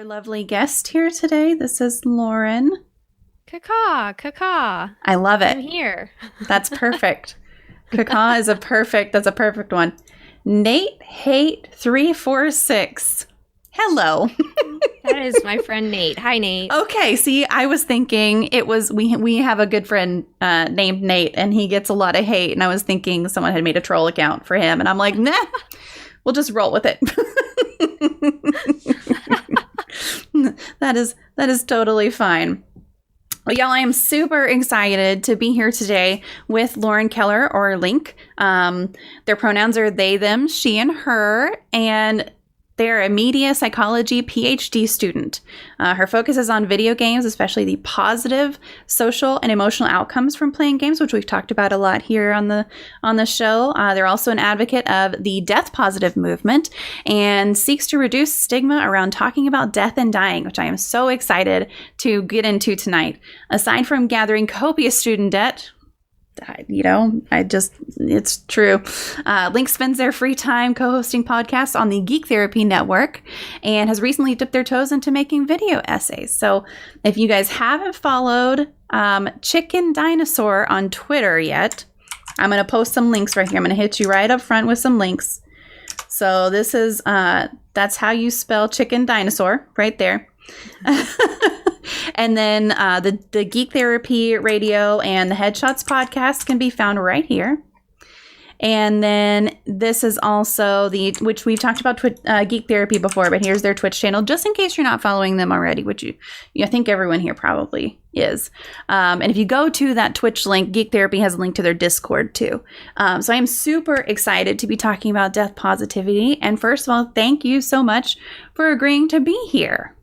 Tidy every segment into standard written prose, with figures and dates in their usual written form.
lovely guest here today. This is Lauren. Caca. I love it. I'm here. That's perfect. Caca is that's a perfect one. Nate Hate 346. Hello. That is my friend Nate. Hi, Nate. Okay, see, I was thinking it was we have a good friend named Nate, and he gets a lot of hate, and I was thinking someone had made a troll account for him, and I'm like, nah, we'll just roll with it. That is totally fine. Well, y'all, I am super excited to be here today with Lauren Keller, or Link. Their pronouns are they, them, she, and her, and they're a media psychology PhD student. Her focus is on video games, especially the positive social and emotional outcomes from playing games, which we've talked about a lot here on the show. They're also an advocate of the death positive movement and seeks to reduce stigma around talking about death and dying, which I am so excited to get into tonight. Aside from gathering copious student debt, it's true. Link spends their free time co-hosting podcasts on the Geek Therapy Network and has recently dipped their toes into making video essays. So if you guys haven't followed Chicken Dinosaur on Twitter yet, I'm going to post some links right here. I'm going to hit you right up front with some links. So this is, that's how you spell Chicken Dinosaur right there. And then the Geek Therapy Radio and the Headshots podcast can be found right here. And then this is also which we've talked about Geek Therapy before, but here's their Twitch channel, just in case you're not following them already, which I think everyone here probably is. And if you go to that Twitch link, Geek Therapy has a link to their Discord too. So I am super excited to be talking about death positivity. And first of all, thank you so much for agreeing to be here.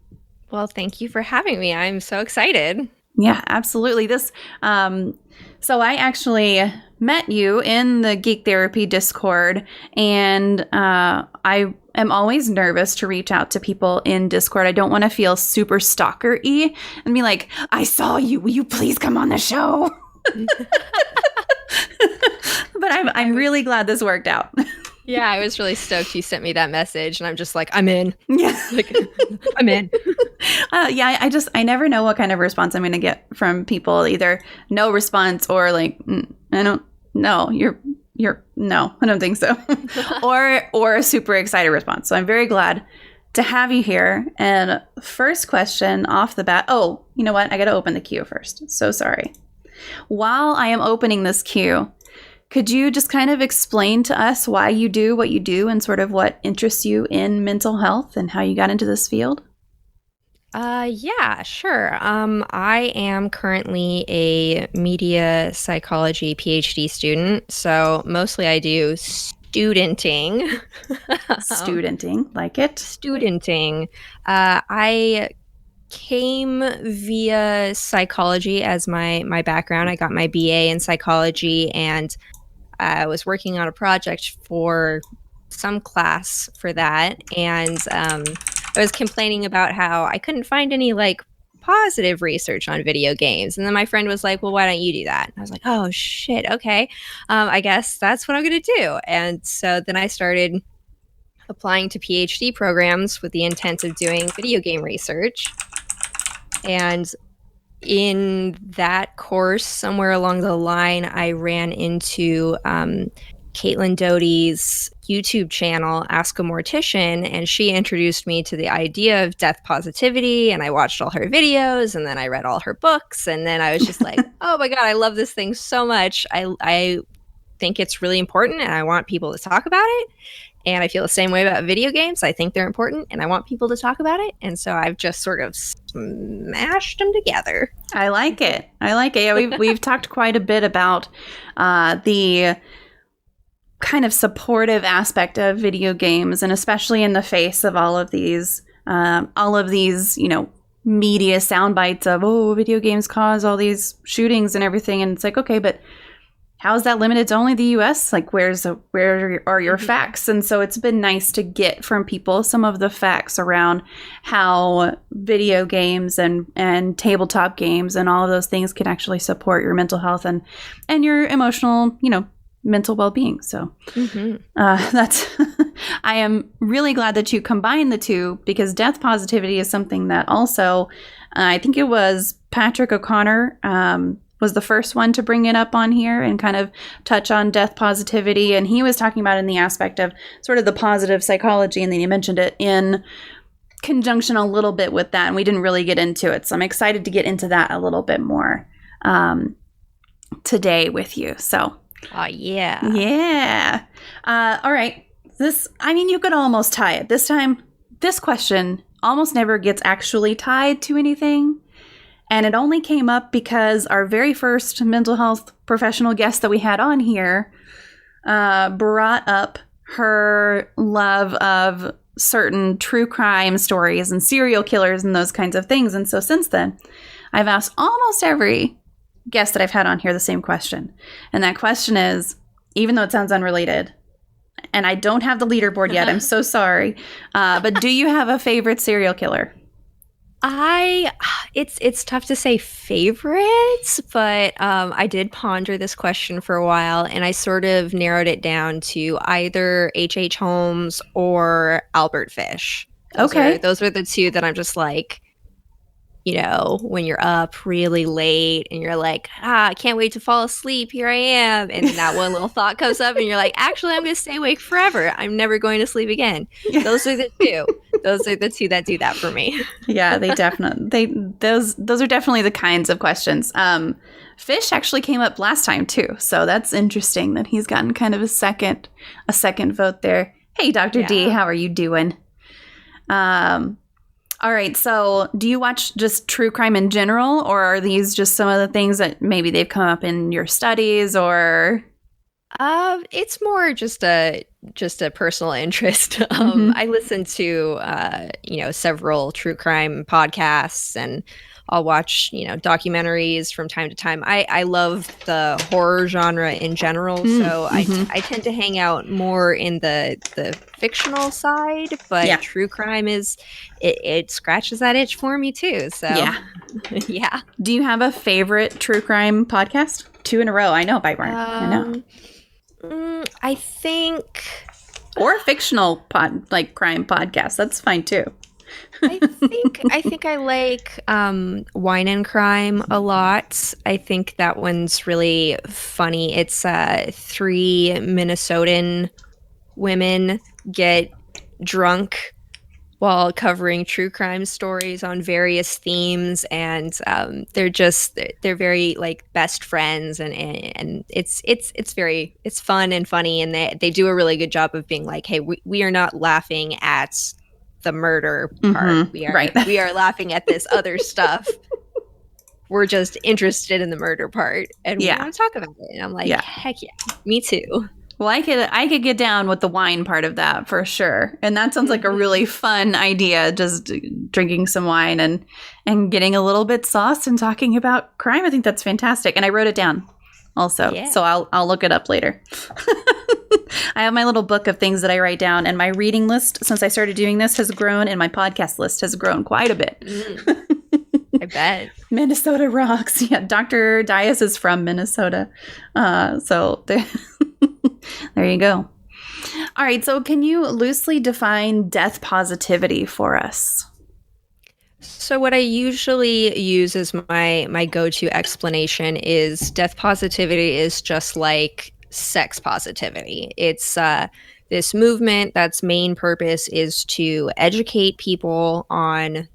Well, thank you for having me. I'm so excited. Yeah, absolutely. So I actually met you in the Geek Therapy Discord, and I am always nervous to reach out to people in Discord. I don't want to feel super stalker-y and be like, I saw you. Will you please come on the show? But I'm really glad this worked out. Yeah, I was really stoked you sent me that message, and I'm just like, I'm in. Yeah. I'm in. I never know what kind of response I'm going to get from people. Either no response or like, I don't know. No, I don't think so. or a super excited response. So I'm very glad to have you here. And first question off the bat. Oh, you know what? I got to open the queue first. So sorry. While I am opening this queue, could you just kind of explain to us why you do what you do and sort of what interests you in mental health and how you got into this field? Yeah, sure. I am currently a media psychology PhD student, so mostly I do studenting. Like it? Studenting. I came via psychology as my background. I got my BA in psychology, and I was working on a project for some class for that, and I was complaining about how I couldn't find any like positive research on video games. And then my friend was like, well, why don't you do that? And I was like, oh shit, okay. I guess that's what I'm going to do. And so then I started applying to PhD programs with the intent of doing video game research. And in that course, somewhere along the line, I ran into Caitlin Doty's YouTube channel, Ask a Mortician, and she introduced me to the idea of death positivity, and I watched all her videos, and then I read all her books, and then I was just like, oh my God, I love this thing so much. I think it's really important, and I want people to talk about it. And I feel the same way about video games. I think they're important, and I want people to talk about it. And so I've just sort of smashed them together. I like it. Yeah, we've talked quite a bit about the kind of supportive aspect of video games, and especially in the face of all of these, media sound bites of, oh, video games cause all these shootings and everything. And it's like, okay, but how is that limited to only the US? Like, where are your facts? And so it's been nice to get from people some of the facts around how video games and tabletop games and all of those things can actually support your mental health and your emotional, mental well-being. So that's I am really glad that you combine the two, because death positivity is something that also I think it was Patrick O'Connor was the first one to bring it up on here and kind of touch on death positivity. And he was talking about in the aspect of sort of the positive psychology. And then he mentioned it in conjunction a little bit with that. And we didn't really get into it. So I'm excited to get into that a little bit more today with you. So. Oh, yeah. Yeah. All right. You could almost tie it. This time, this question almost never gets actually tied to anything. And it only came up because our very first mental health professional guest that we had on here brought up her love of certain true crime stories and serial killers and those kinds of things. And so since then, I've asked almost every guest that I've had on here the same question. And that question is, even though it sounds unrelated, and I don't have the leaderboard yet, I'm so sorry, but do you have a favorite serial killer? It's tough to say favorites, but I did ponder this question for a while, and I sort of narrowed it down to either H.H. Holmes or Albert Fish. Those are the two that I'm just like, when you're up really late and you're like, I can't wait to fall asleep. Here I am. And then that one little thought comes up and you're like, actually, I'm going to stay awake forever. I'm never going to sleep again. Those are the two. Those are the two that do that for me. Yeah, those are definitely the kinds of questions. Fish actually came up last time too. So that's interesting that he's gotten kind of a second vote there. Hey, Dr. D, how are you doing? All right. So do you watch just true crime in general, or are these just some of the things that maybe they've come up in your studies, or? It's more just a personal interest. I listen to, several true crime podcasts, and I'll watch, documentaries from time to time. I love the horror genre in general, so I tend to hang out more in the fictional side, but true crime it scratches that itch for me too. So yeah. Do you have a favorite true crime podcast? 2 in a row. I know, Byron. I know. I think, or fictional crime podcast. That's fine too. I think I like Wine and Crime a lot. I think that one's really funny. It's 3 Minnesotan women get drunk while covering true crime stories on various themes, and they're very like best friends, and it's fun and funny, and they do a really good job of being like, hey, we are not laughing at the murder part. We are laughing at this other stuff. We're just interested in the murder part, and we want to talk about it. And I'm like, heck yeah, me too. Well, I could get down with the wine part of that for sure. And that sounds like a really fun idea, just drinking some wine and getting a little bit sauced and talking about crime. I think that's fantastic. And I wrote it down also. Yeah. So I'll look it up later. I have my little book of things that I write down, and my reading list since I started doing this has grown, and my podcast list has grown quite a bit. I bet. Minnesota rocks. Yeah, Dr. Dias is from Minnesota. So there you go. All right. So can you loosely define death positivity for us? So what I usually use as my go-to explanation is death positivity is just like sex positivity. It's this movement that's main purpose is to educate people on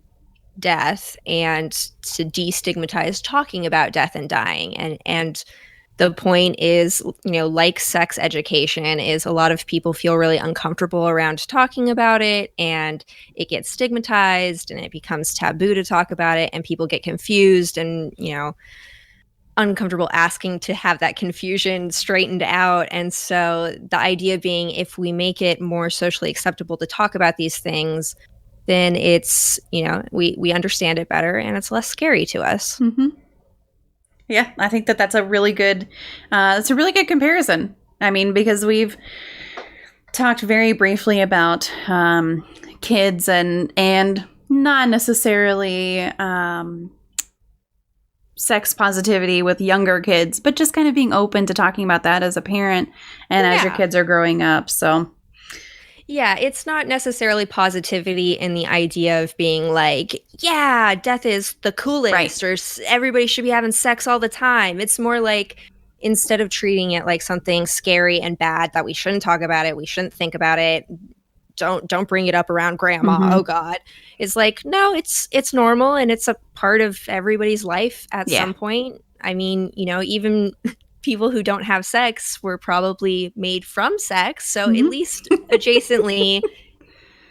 death and to destigmatize talking about death and dying. And the point is, like sex education, is a lot of people feel really uncomfortable around talking about it, and it gets stigmatized and it becomes taboo to talk about it, and people get confused and, uncomfortable asking to have that confusion straightened out. And so the idea being, if we make it more socially acceptable to talk about these things, then it's, we understand it better and it's less scary to us. Mm-hmm. Yeah, I think that's a really good, comparison. I mean, because we've talked very briefly about kids and not necessarily sex positivity with younger kids, but just kind of being open to talking about that as a parent and as your kids are growing up. So yeah, it's not necessarily positivity in the idea of being like, yeah, death is the coolest, or everybody should be having sex all the time. It's more like, instead of treating it like something scary and bad that we shouldn't talk about it, we shouldn't think about it, don't bring it up around grandma. Oh God. It's like, no, it's normal, and it's a part of everybody's life at some point. I mean, even people who don't have sex were probably made from sex. So at least adjacently,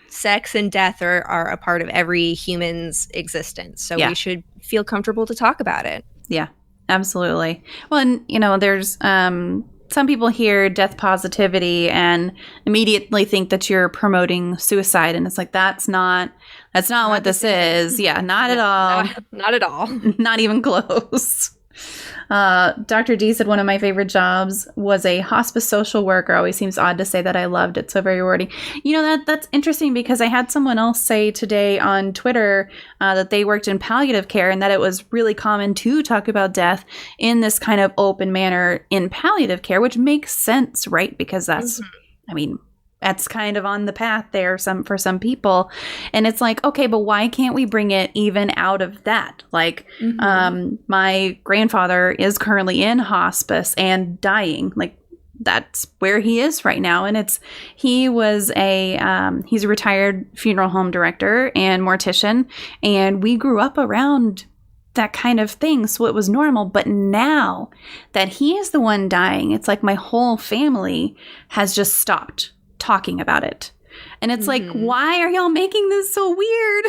sex and death are a part of every human's existence. So we should feel comfortable to talk about it. Yeah, absolutely. Well, and, there's some people hear death positivity and immediately think that you're promoting suicide. And it's like, that's not what this is. Yeah, not at all. Not at all. Not even close. Dr. D said one of my favorite jobs was a hospice social worker. Always seems odd to say that. I loved it. So very rewarding. That's interesting, because I had someone else say today on Twitter that they worked in palliative care, and that it was really common to talk about death in this kind of open manner in palliative care, which makes sense, right? Because that's, that's kind of on the path there for some people. And it's like, okay, but why can't we bring it even out of that? Like, my grandfather is currently in hospice and dying. Like, that's where he is right now. And he's a retired funeral home director and mortician. And we grew up around that kind of thing. So it was normal. But now that he is the one dying, it's like my whole family has just stopped talking about it. And it's like, why are y'all making this so weird?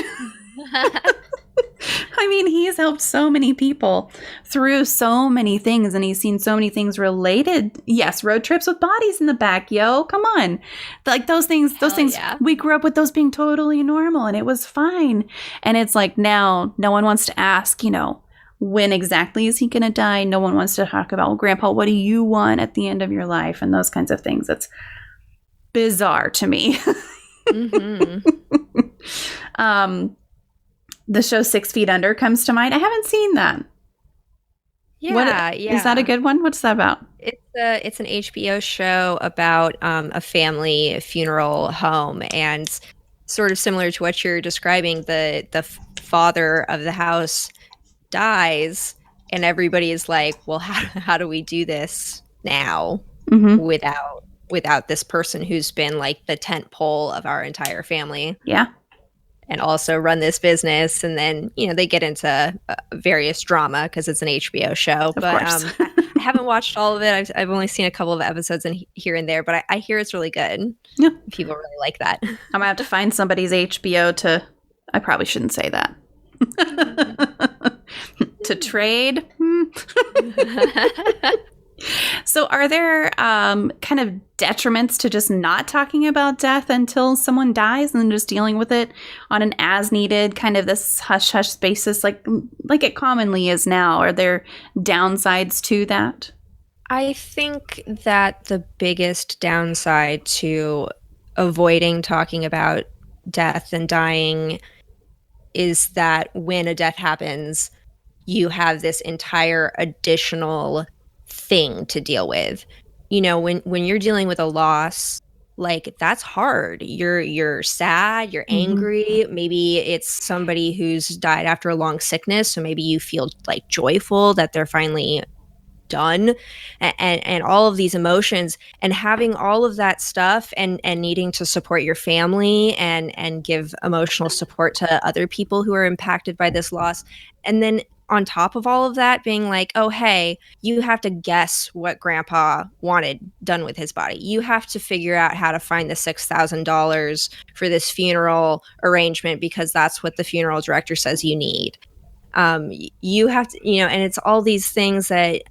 I mean, he's helped so many people through so many things, and he's seen so many things related. Yes, road trips with bodies in the back, yo, come on. Like those things, we grew up with those being totally normal, and it was fine. And it's like, now no one wants to ask, when exactly is he going to die? No one wants to talk about, well, Grandpa, what do you want at the end of your life? And those kinds of things. It's bizarre to me. The show 6 Feet Under comes to mind. I haven't seen that. Yeah. Is that a good one? What's that about? It's an HBO show about a family funeral home, and sort of similar to what you're describing. The father of the house dies, and everybody is like, well, how do we do this now without this person who's been like the tent pole of our entire family? Yeah. And also run this business. And then, they get into various drama because it's an HBO show. But I haven't watched all of it. I've only seen a couple of episodes here and there, but I hear it's really good. Yeah. People really like that. I'm going to have to find somebody's HBO I probably shouldn't say that. To trade. So are there kind of detriments to just not talking about death until someone dies, and then just dealing with it on an as needed kind of this hush hush basis like it commonly is now? Are there downsides to that? I think that the biggest downside to avoiding talking about death and dying is that when a death happens, you have this entire additional thing to deal with. When you're dealing with a loss, like, that's hard. You're sad, you're angry. Maybe it's somebody who's died after a long sickness, so maybe you feel like joyful that they're finally done, and all of these emotions, and having all of that stuff and needing to support your family and give emotional support to other people who are impacted by this loss. And then on top of all of that, being like, oh, hey, you have to guess what Grandpa wanted done with his body. You have to figure out how to find the $6,000 for this funeral arrangement because that's what the funeral director says you need. You have to, and it's all these things that,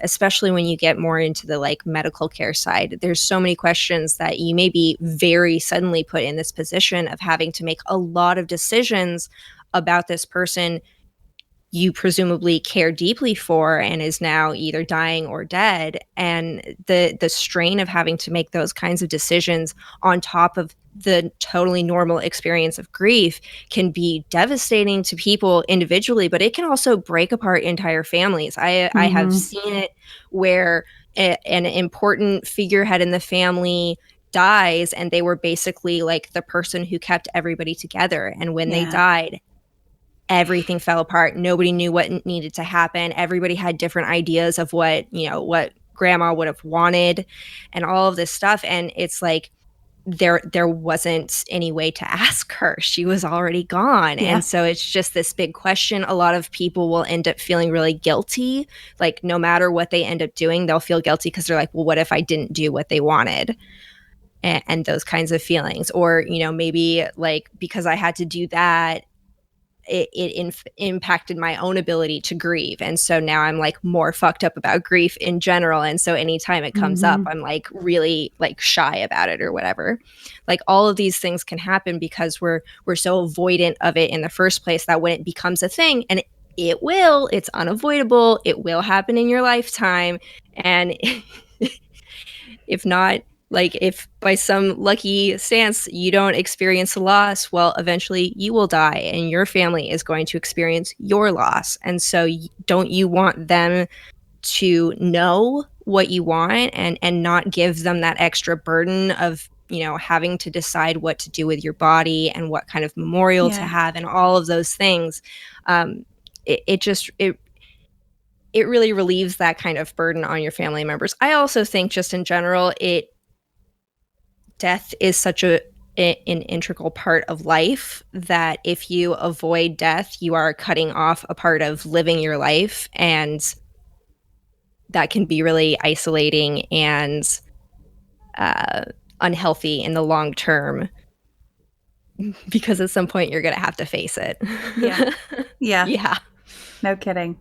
especially when you get more into the like medical care side, there's so many questions that you may be very suddenly put in this position of having to make a lot of decisions about this person you presumably care deeply for and is now either dying or dead. And the strain of having to make those kinds of decisions on top of the totally normal experience of grief can be devastating to people individually, but it can also break apart entire families. I have seen it where an important figurehead in the family dies, and they were basically like the person who kept everybody together. And when they died, everything fell apart. Nobody knew what needed to happen. Everybody had different ideas of what grandma would have wanted and all of this stuff. And it's like, there wasn't any way to ask her. She was already gone. Yeah. And so it's just this big question. A lot of people will end up feeling really guilty. Like no matter what they end up doing, they'll feel guilty because they're like, well, what if I didn't do what they wanted? And those kinds of feelings. Or, maybe like because I had to do that, it impacted my own ability to grieve. And so now I'm like more fucked up about grief in general. And so anytime it comes up, I'm like really like shy about it or whatever. Like all of these things can happen because we're so avoidant of it in the first place that when it becomes a thing, and it's unavoidable, it will happen in your lifetime. And if not, like if by some lucky stance you don't experience loss, well, eventually you will die and your family is going to experience your loss. And so don't you want them to know what you want and not give them that extra burden of, having to decide what to do with your body and what kind of memorial to have and all of those things. It really relieves that kind of burden on your family members. I also think just in general, death is such an integral part of life that if you avoid death, you are cutting off a part of living your life. And that can be really isolating and unhealthy in the long term, because at some point you're going to have to face it. Yeah. No kidding.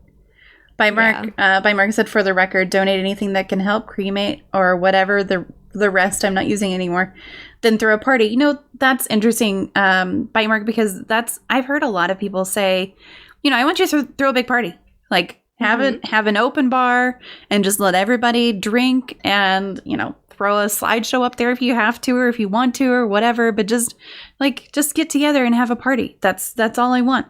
By Mark said, for the record, donate anything that can help, cremate or whatever. The rest I'm not using anymore. Then throw a party. That's interesting, by Mark, because I've heard a lot of people say, I want you to throw a big party. Like have an open bar and just let everybody drink and, throw a slideshow up there if you have to or if you want to or whatever, but just get together and have a party. That's all I want.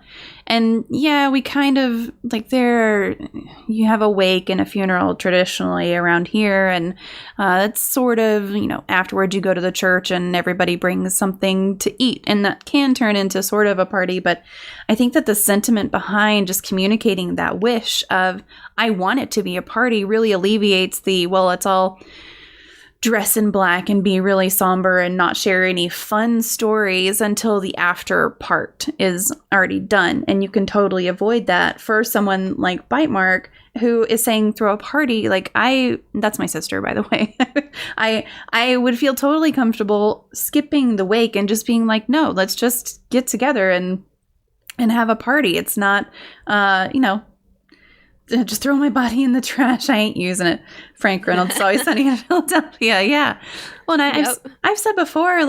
And we kind of like you have a wake and a funeral traditionally around here, and it's sort of, afterwards you go to the church and everybody brings something to eat, and that can turn into sort of a party. But I think that the sentiment behind just communicating that wish of I want it to be a party really alleviates let's all dress in black and be really somber and not share any fun stories until the after part is already done. And you can totally avoid that. For someone like Bite Mark, who is saying throw a party, that's my sister, by the way. I would feel totally comfortable skipping the wake and just being like, no, let's just get together and have a party. It's not, just throw my body in the trash. I ain't using it. Frank Reynolds, Always Sunny in Philadelphia. Yeah. Well, and I've said before,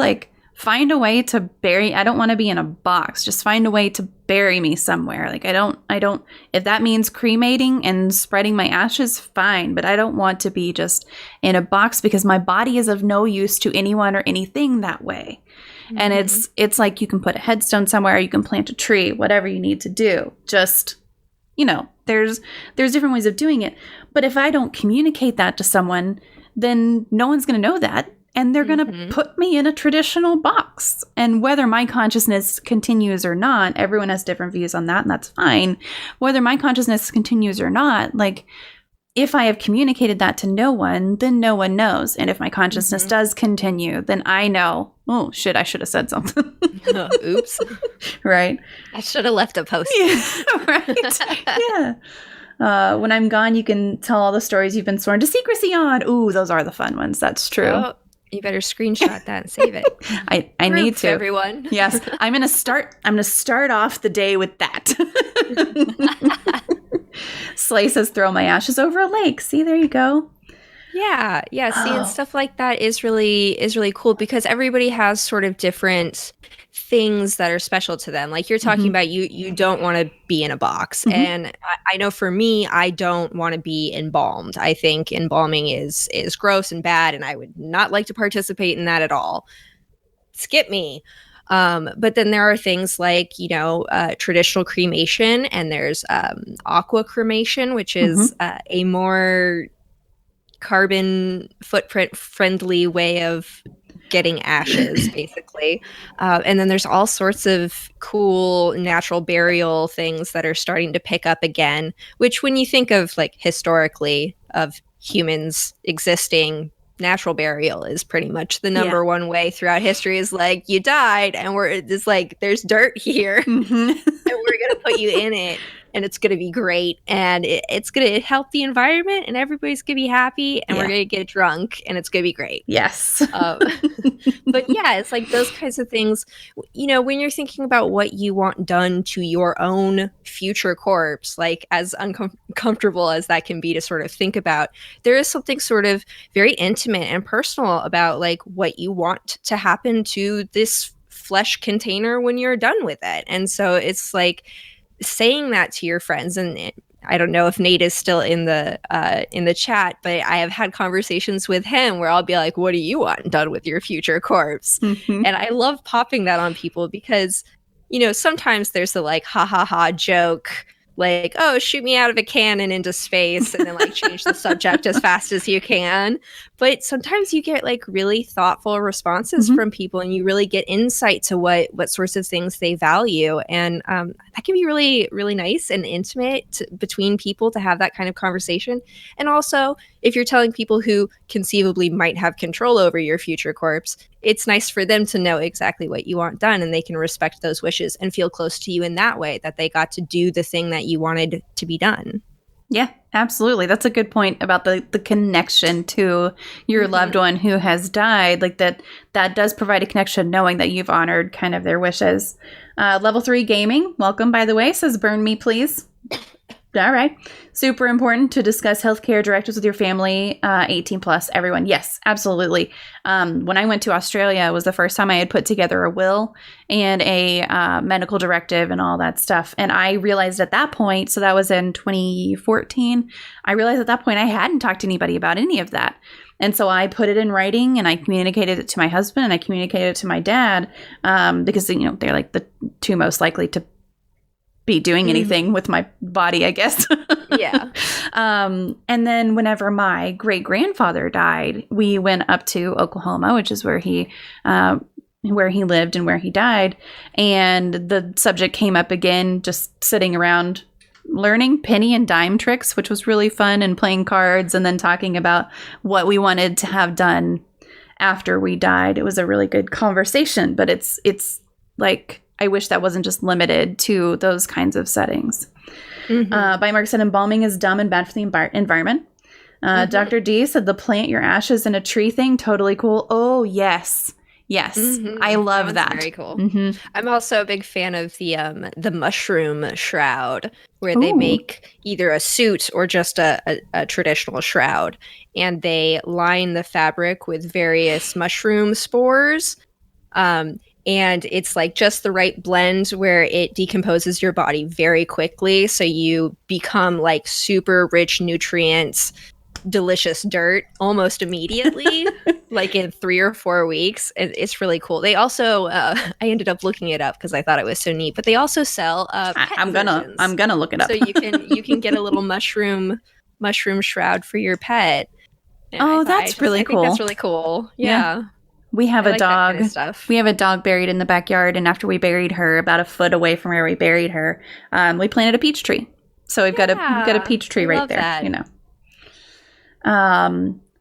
find a way to bury. I don't want to be in a box. Just find a way to bury me somewhere. I don't. If that means cremating and spreading my ashes, fine. But I don't want to be just in a box, because my body is of no use to anyone or anything that way. And it's like you can put a headstone somewhere. You can plant a tree. Whatever you need to do. Just. There's different ways of doing it. But if I don't communicate that to someone, then no one's going to know that. And they're going to put me in a traditional box. And whether my consciousness continues or not, everyone has different views on that, and that's fine. Whether my consciousness continues or not, if I have communicated that to no one, then no one knows. And if my consciousness does continue, then I know, oh, shit, I should have said something. Oops. Right. I should have left a post. Yeah, right. Yeah. When I'm gone, you can tell all the stories you've been sworn to secrecy on. Ooh, those are the fun ones. That's true. Oh, you better screenshot that and save it. I need to. Everyone. Yes. I'm going to start off the day with that. Slay says, throw my ashes over a lake. See, there you go. Yeah. See, and Oh. stuff like that is really cool because everybody has sort of different things that are special to them. Like you're talking about, you don't want to be in a box, and I know for me, I don't want to be embalmed. I think embalming is gross and bad, and I would not like to participate in that at all. Skip me. But then there are things like, traditional cremation, and there's aqua cremation, which is a more carbon footprint friendly way of getting ashes, basically. And then there's all sorts of cool natural burial things that are starting to pick up again, which when you think of like historically of humans existing, natural burial is pretty much the number one way throughout history. Is like, you died and it's like there's dirt here and we're gonna put you in it, and it's going to be great, and it's going to help the environment, and everybody's going to be happy, and we're going to get drunk, and it's going to be great. Yes. But yeah, it's like those kinds of things, when you're thinking about what you want done to your own future corpse, like as uncomfortable as that can be to sort of think about, there is something sort of very intimate and personal about like what you want to happen to this flesh container when you're done with it. And so it's like saying that to your friends, and I don't know if Nate is still in the chat, but I have had conversations with him where I'll be like, what do you want done with your future corpse? And I love popping that on people because, sometimes there's the like, ha ha ha joke, like, oh, shoot me out of a cannon into space, and then like change the subject as fast as you can. But sometimes you get like really thoughtful responses from people, and you really get insight to what sorts of things they value. And that can be really, really nice and intimate between people to have that kind of conversation. And also, if you're telling people who conceivably might have control over your future corpse, it's nice for them to know exactly what you want done, and they can respect those wishes and feel close to you in that way, that they got to do the thing that you wanted to be done. Yeah, absolutely. That's a good point about the connection to your loved one who has died. Like that does provide a connection, knowing that you've honored kind of their wishes. Level 3 gaming, welcome, by the way, says burn me, please. All right. Super important to discuss healthcare directives with your family, 18 plus, everyone. Yes, absolutely. When I went to Australia, it was the first time I had put together a will and a medical directive and all that stuff. And I realized at that point, so that was in 2014, I realized at that point I hadn't talked to anybody about any of that. And so I put it in writing, and I communicated it to my husband, and I communicated it to my dad, because, they're like the two most likely to be doing anything with my body, I guess. Yeah. And then whenever my great grandfather died, we went up to Oklahoma, which is where he lived and where he died. And the subject came up again, just sitting around learning penny and dime tricks, which was really fun, and playing cards, and then talking about what we wanted to have done after we died. It was a really good conversation, but it's like, I wish that wasn't just limited to those kinds of settings. By Mark said, embalming is dumb and bad for the environment. Dr. D said, the plant your ashes in a tree thing, totally cool. Oh, yes. Yes. I love that. Very cool. I'm also a big fan of the mushroom shroud, where they make either a suit or just a traditional shroud, and they line the fabric with various mushroom spores. And it's like just the right blend where it decomposes your body very quickly. So you become like super rich nutrients, delicious dirt almost immediately, like in 3 or 4 weeks. It's really cool. They also, I ended up looking it up because I thought it was so neat, but they also sell pet I'm gonna look it up. So you can get a little mushroom shroud for your pet. And that's really cool. I think that's really cool. Yeah. We have a dog. Kind of stuff. We have a dog buried in the backyard, and after we buried her, about a foot away from where we buried her, we planted a peach tree. So we've got a peach tree right there. That.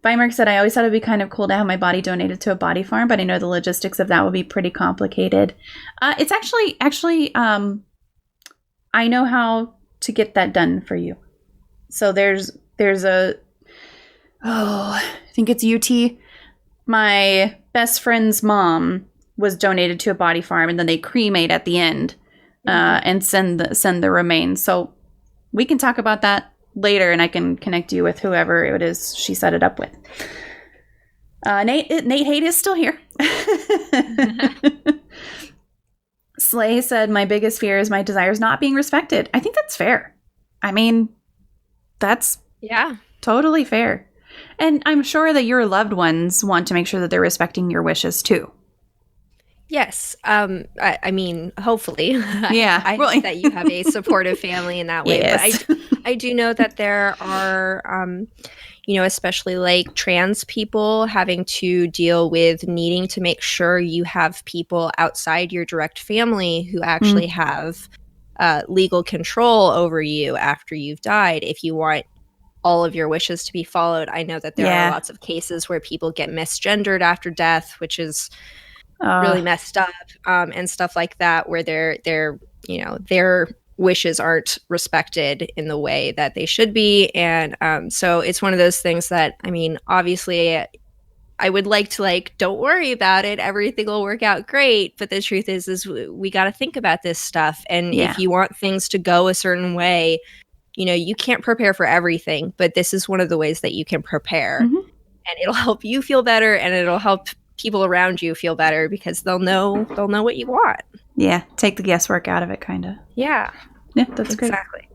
Vimark said, I always thought it'd be kind of cool to have my body donated to a body farm, but I know the logistics of that would be pretty complicated. It's actually, I know how to get that done for you. So there's I think it's UT. My best friend's mom was donated to a body farm, and then they cremate at the end and send the remains. So we can talk about that later, and I can connect you with whoever it is she set it up with. Nate Haight is still here. Slay said, my biggest fear is my desires not being respected. I think that's fair. I mean, that's totally fair. And I'm sure that your loved ones want to make sure that they're respecting your wishes too. Yes. I mean, hopefully. Yeah. I hope that you have a supportive family in that way. Yes. But I do know that there are, especially like trans people having to deal with needing to make sure you have people outside your direct family who actually have legal control over you after you've died if you want all of your wishes to be followed. I know that there are lots of cases where people get misgendered after death, which is really messed up, and stuff like that, where their wishes aren't respected in the way that they should be. And so it's one of those things that, I mean, obviously I would like to don't worry about it, everything will work out great, but the truth is we got to think about this stuff. And if you want things to go a certain way, you can't prepare for everything, but this is one of the ways that you can prepare. And it'll help you feel better, and it'll help people around you feel better because they'll know what you want. Yeah, take the guesswork out of it, kind of. Yeah, that's great. Exactly.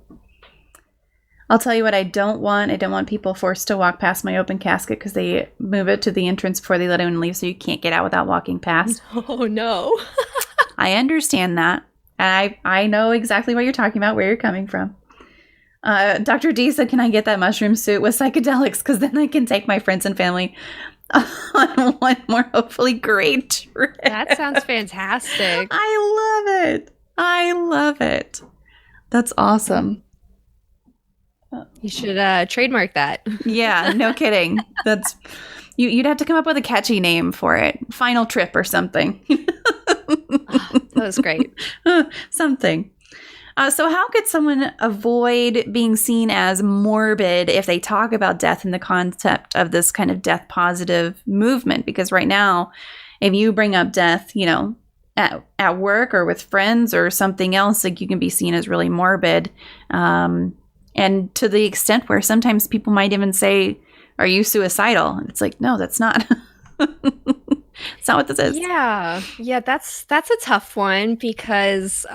I'll tell you what I don't want. I don't want people forced to walk past my open casket because they move it to the entrance before they let anyone leave, so you can't get out without walking past. Oh no. I understand that. I know exactly what you're talking about, where you're coming from. Dr. D said, can I get that mushroom suit with psychedelics? Because then I can take my friends and family on one more hopefully great trip. That sounds fantastic. I love it. That's awesome. You should trademark that. Yeah, no kidding. That's you'd have to come up with a catchy name for it. Final Trip or something. That was great. Something. So how could someone avoid being seen as morbid if they talk about death in the concept of this kind of death positive movement? Because right now, if you bring up death, at work or with friends or something else, you can be seen as really morbid. And to the extent where sometimes people might even say, are you suicidal? And it's like, no, that's not. It's not what this is. Yeah, that's a tough one because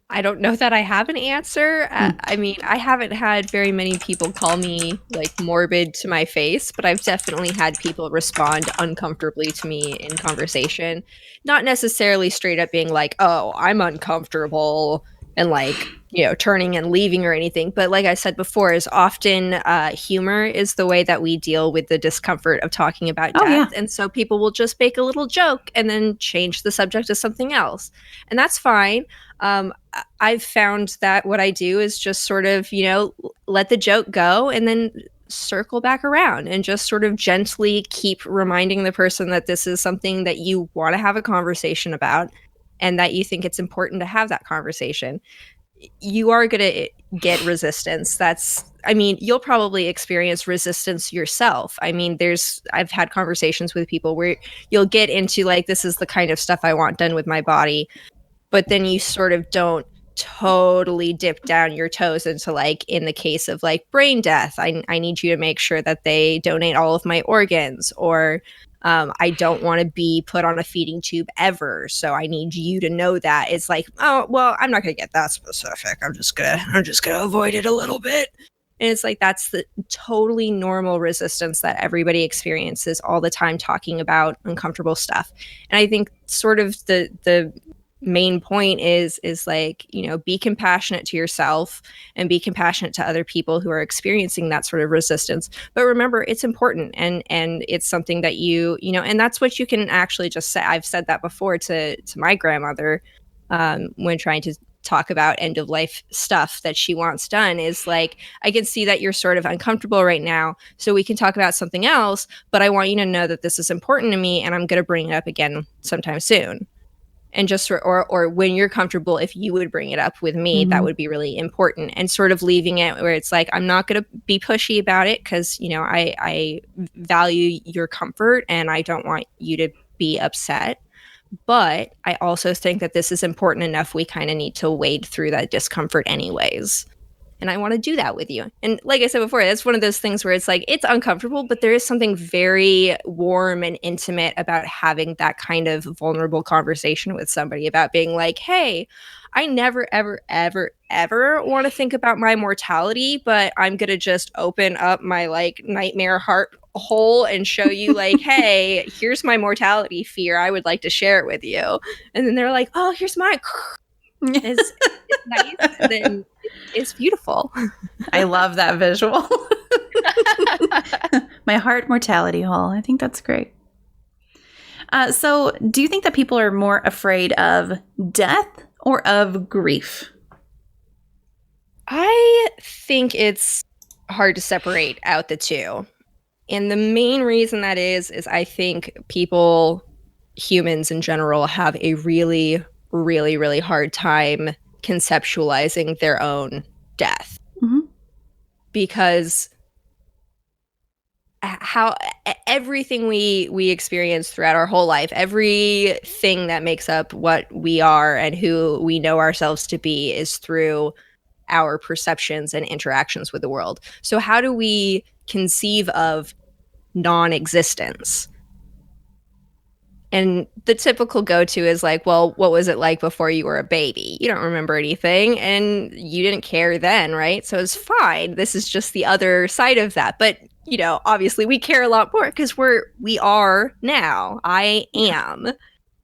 I don't know that I have an answer. I mean, I haven't had very many people call me morbid to my face, but I've definitely had people respond uncomfortably to me in conversation. Not necessarily straight up being like, oh, I'm uncomfortable and turning and leaving or anything. But like I said before, is often humor is the way that we deal with the discomfort of talking about death. Yeah. And so people will just make a little joke and then change the subject to something else. And that's fine. I've found that what I do is just sort of, let the joke go and then circle back around and just sort of gently keep reminding the person that this is something that you want to have a conversation about and that you think it's important to have that conversation. You are going to get resistance. You'll probably experience resistance yourself. I mean, I've had conversations with people where you'll get into this is the kind of stuff I want done with my body, but then you sort of don't totally dip down your toes into in the case of brain death, I need you to make sure that they donate all of my organs, or I don't want to be put on a feeding tube ever, so I need you to know that. It's oh, well, I'm not going to get that specific. I'm just gonna avoid it a little bit. And it's that's the totally normal resistance that everybody experiences all the time talking about uncomfortable stuff. And I think sort of the main point is be compassionate to yourself and be compassionate to other people who are experiencing that sort of resistance. But remember, it's important and it's something that and that's what you can actually just say. I've said that before to my grandmother when trying to talk about end of life stuff that she wants done, is I can see that you're sort of uncomfortable right now, so we can talk about something else, but I want you to know that this is important to me and I'm going to bring it up again sometime soon. And just or when you're comfortable, if you would bring it up with me, that would be really important. And sort of leaving it where it's I'm not going to be pushy about it because, I value your comfort and I don't want you to be upset. But I also think that this is important enough. We kind of need to wade through that discomfort anyways. and I want to do that with you. And like I said before, that's one of those things where it's like, it's uncomfortable, but there is something very warm and intimate about having that kind of vulnerable conversation with somebody, about being like, hey, I never, ever, ever, ever want to think about my mortality, but I'm going to just open up my like nightmare heart hole and show you like, hey, here's my mortality fear. I would like to share it with you. And then they're like, oh, here's mine. It's nice. And then it's beautiful. I love that visual. My heart mortality hole. I think that's great. So do you think that people are more afraid of death or of grief? I think it's hard to separate out the two. And the main reason that is I think people, humans in general, have a really, really, really hard time conceptualizing their own death. Mm-hmm. Because how everything we experience throughout our whole life, everything that makes up what we are and who we know ourselves to be, is through our perceptions and interactions with the world. So how do we conceive of non-existence? And the typical go-to is like, well, what was it like before you were a baby? You don't remember anything, and you didn't care then, right? So it's fine. This is just the other side of that. But, you know, obviously we care a lot more because we are now. I am.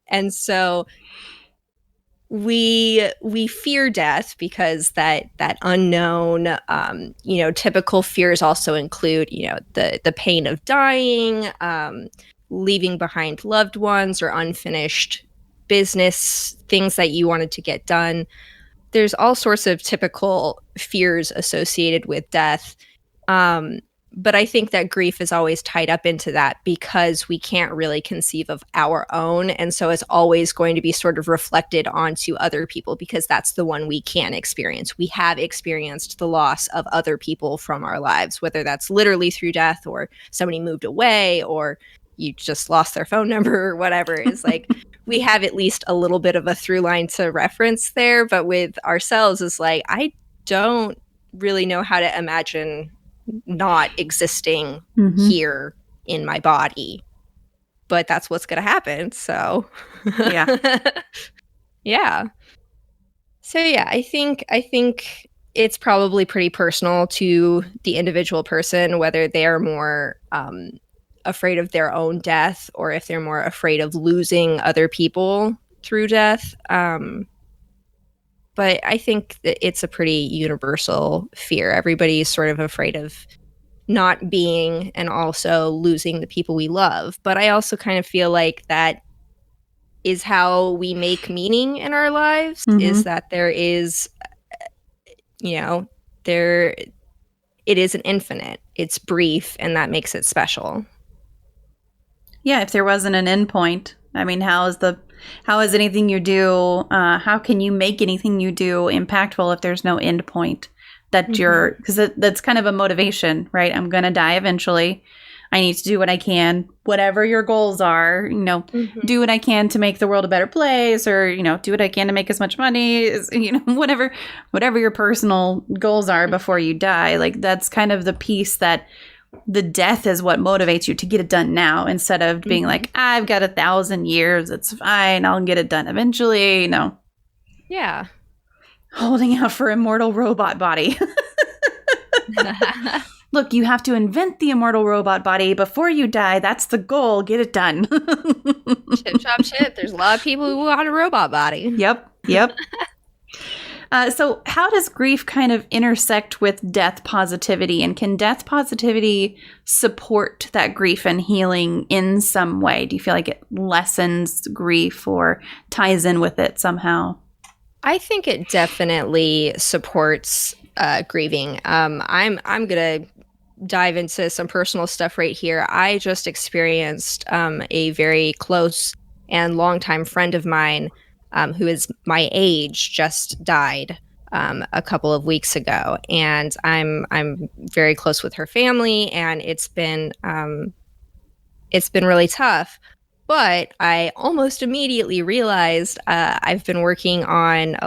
And so we fear death because that unknown, typical fears also include, the pain of dying, leaving behind loved ones or unfinished business, things that you wanted to get done. There's all sorts of typical fears associated with death. But I think that grief is always tied up into that because we can't really conceive of our own. And so it's always going to be sort of reflected onto other people because that's the one we can experience. We have experienced the loss of other people from our lives, whether that's literally through death or somebody moved away or you just lost their phone number or whatever. It's like we have at least a little bit of a through line to reference there. But with ourselves, it's like, I don't really know how to imagine not existing here in my body, but that's what's going to happen. So yeah. So yeah, I think it's probably pretty personal to the individual person, whether they're more afraid of their own death or if they're more afraid of losing other people through death. But I think that it's a pretty universal fear. Everybody's sort of afraid of not being and also losing the people we love. But I also kind of feel like that is how we make meaning in our lives, is that there is, it isn't infinite. It's brief, and that makes it special. Yeah, if there wasn't an end point, I mean, how is anything you do, how can you make anything you do impactful if there's no end point that because that's kind of a motivation, right? I'm going to die eventually. I need to do what I can, whatever your goals are, do what I can to make the world a better place, or, do what I can to make as much money as, whatever your personal goals are before you die. Like, that's kind of the piece that the death is what motivates you to get it done now, instead of being like, I've got 1,000 years. It's fine. I'll get it done eventually. No. Yeah. Holding out for immortal robot body. Look, you have to invent the immortal robot body before you die. That's the goal. Get it done. Chip, chop, chip. There's a lot of people who want a robot body. Yep. So how does grief kind of intersect with death positivity? And can death positivity support that grief and healing in some way? Do you feel like it lessens grief or ties in with it somehow? I think it definitely supports grieving. I'm going to dive into some personal stuff right here. I just experienced a very close and longtime friend of mine who is my age just died a couple of weeks ago, and I'm very close with her family, and it's been really tough. But I almost immediately realized I've been working on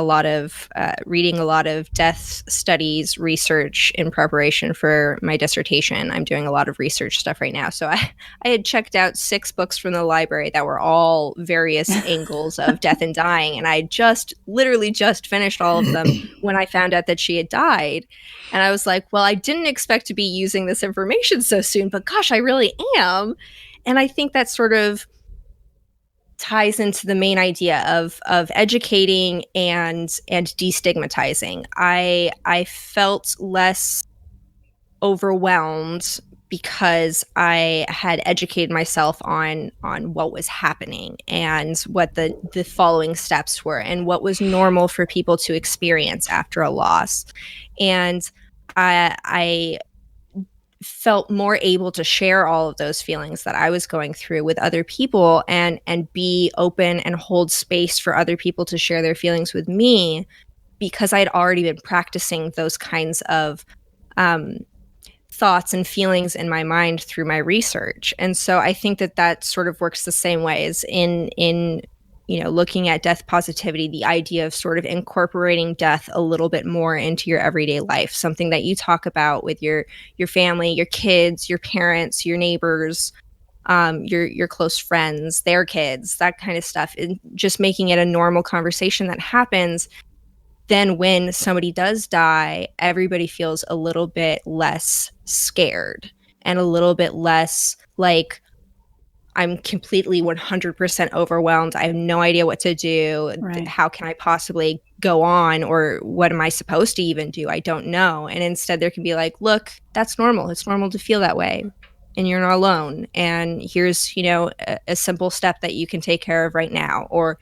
reading a lot of death studies research in preparation for my dissertation. I'm doing a lot of research stuff right now. So I had checked out 6 books from the library that were all various angles of death and dying. And I literally just finished all of them when I found out that she had died. And I was like, well, I didn't expect to be using this information so soon, but gosh, I really am. And I think that sort of ties into the main idea of educating and destigmatizing. I felt less overwhelmed because I had educated myself on what was happening and what the following steps were and what was normal for people to experience after a loss. And I felt more able to share all of those feelings that I was going through with other people and be open and hold space for other people to share their feelings with me, because I'd already been practicing those kinds of thoughts and feelings in my mind through my research. And so I think that sort of works the same way as in looking at death positivity, the idea of sort of incorporating death a little bit more into your everyday life, something that you talk about with your family, your kids, your parents, your neighbors, your close friends, their kids, that kind of stuff, and just making it a normal conversation that happens. Then when somebody does die, everybody feels a little bit less scared and a little bit less like, I'm completely 100% overwhelmed. I have no idea what to do. Right. How can I possibly go on? Or what am I supposed to even do? I don't know. And instead there can be like, look, that's normal. It's normal to feel that way. And you're not alone. And here's, a simple step that you can take care of right now. Or,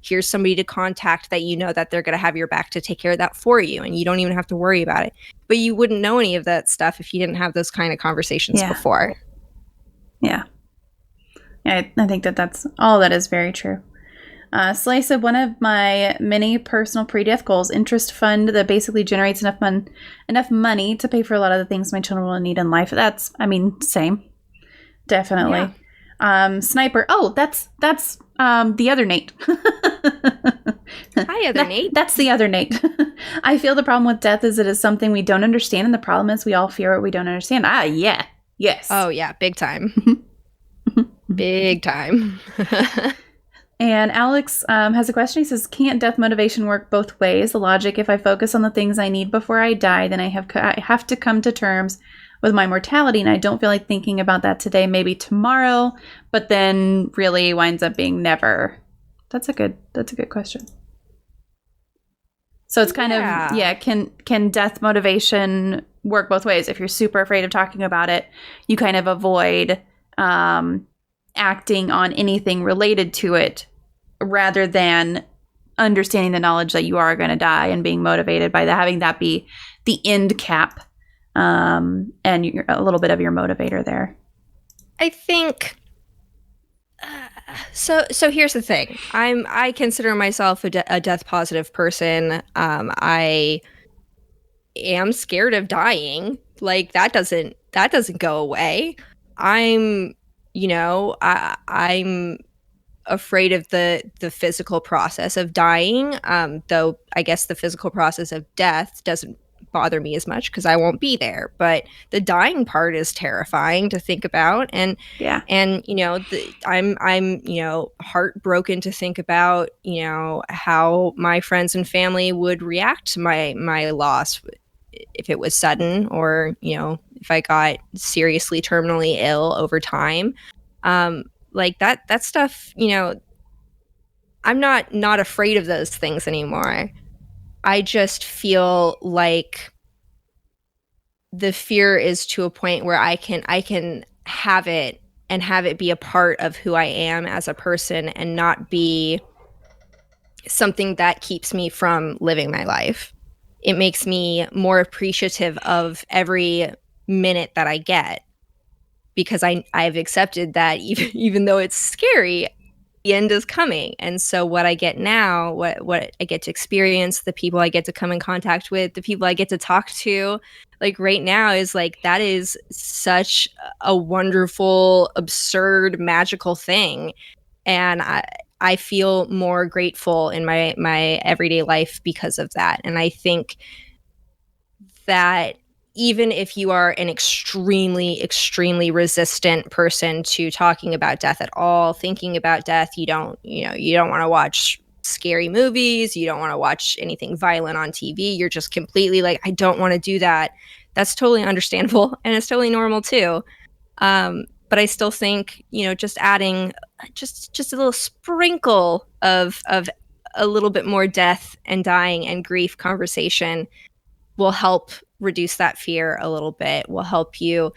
here's somebody to contact that that they're going to have your back to take care of that for you. And you don't even have to worry about it. But you wouldn't know any of that stuff if you didn't have those kind of conversations before. Yeah. I think that's all that is very true. Slay said, one of my many personal pre-death goals, interest fund that basically generates enough money to pay for a lot of the things my children will need in life. That's, same. Definitely. Yeah. Sniper. Oh, that's the other Nate. Hi, other Nate. That's the other Nate. I feel the problem with death is it is something we don't understand, and the problem is we all fear what we don't understand. Yeah. Yes. Oh, yeah. Big time. Big time. And Alex has a question. He says, can't death motivation work both ways? The logic, if I focus on the things I need before I die, then I have to come to terms with my mortality, and I don't feel like thinking about that today, maybe tomorrow, but then really winds up being never. That's a good question. So it's kind of, can death motivation work both ways? If you're super afraid of talking about it, you kind of avoid acting on anything related to it, rather than understanding the knowledge that you are going to die and being motivated by that, having that be the end cap, and you're a little bit of your motivator there. I think so here's the thing. I consider myself a death positive person. I am scared of dying. Like that doesn't go away. I'm afraid of the physical process of dying, though I guess the physical process of death doesn't bother me as much because I won't be there. But the dying part is terrifying to think about, and I'm heartbroken to think about how my friends and family would react to my loss if it was sudden, or if I got seriously terminally ill over time. Like that stuff, I'm not afraid of those things anymore. I just feel like the fear is to a point where I can have it and have it be a part of who I am as a person, and not be something that keeps me from living my life. It makes me more appreciative of every minute that I get, because I've accepted that even though it's scary, end is coming. And so what I get now, what I get to experience, the people I get to come in contact with, the people I get to talk to, like right now is like, that is such a wonderful, absurd, magical thing. And I feel more grateful in my everyday life because of that. And I think that even if you are an extremely, extremely resistant person to talking about death at all, thinking about death, you don't want to watch scary movies, you don't want to watch anything violent on TV, you're just completely like, I don't want to do that. That's totally understandable, and it's totally normal too. But I still think, just adding just a little sprinkle of a little bit more death and dying and grief conversation will help reduce that fear a little bit, will help you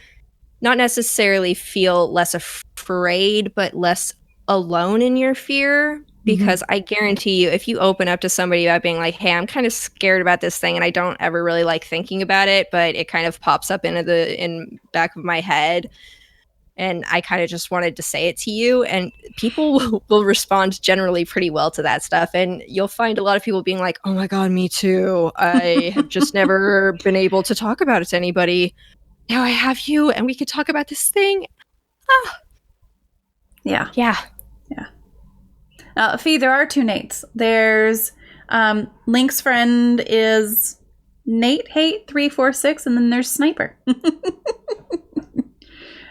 not necessarily feel less afraid, but less alone in your fear. Because I guarantee you, if you open up to somebody about being like, hey, I'm kind of scared about this thing and I don't ever really like thinking about it, but it kind of pops up in back of my head and I kind of just wanted to say it to you, and people will respond generally pretty well to that stuff. And you'll find a lot of people being like, oh my God, me too. I have just never been able to talk about it to anybody. Now I have you, and we could talk about this thing. Ah. Yeah. Yeah. Fee, there are two Nates. There's Link's friend is Nate Hate 346, and then there's Sniper.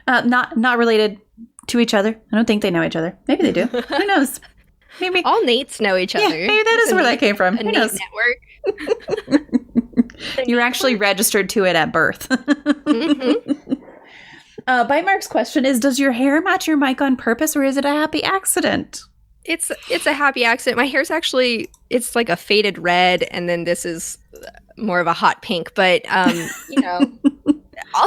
Not related to each other. I don't think they know each other. Maybe they do. Who knows? Maybe all Nates know each other. Yeah, maybe that is where that came from. A Nate network. You're actually registered to it at birth. Bite Mark's question is: does your hair match your mic on purpose, or is it a happy accident? It's a happy accident. My hair's actually, it's like a faded red, and then this is more of a hot pink. But I'll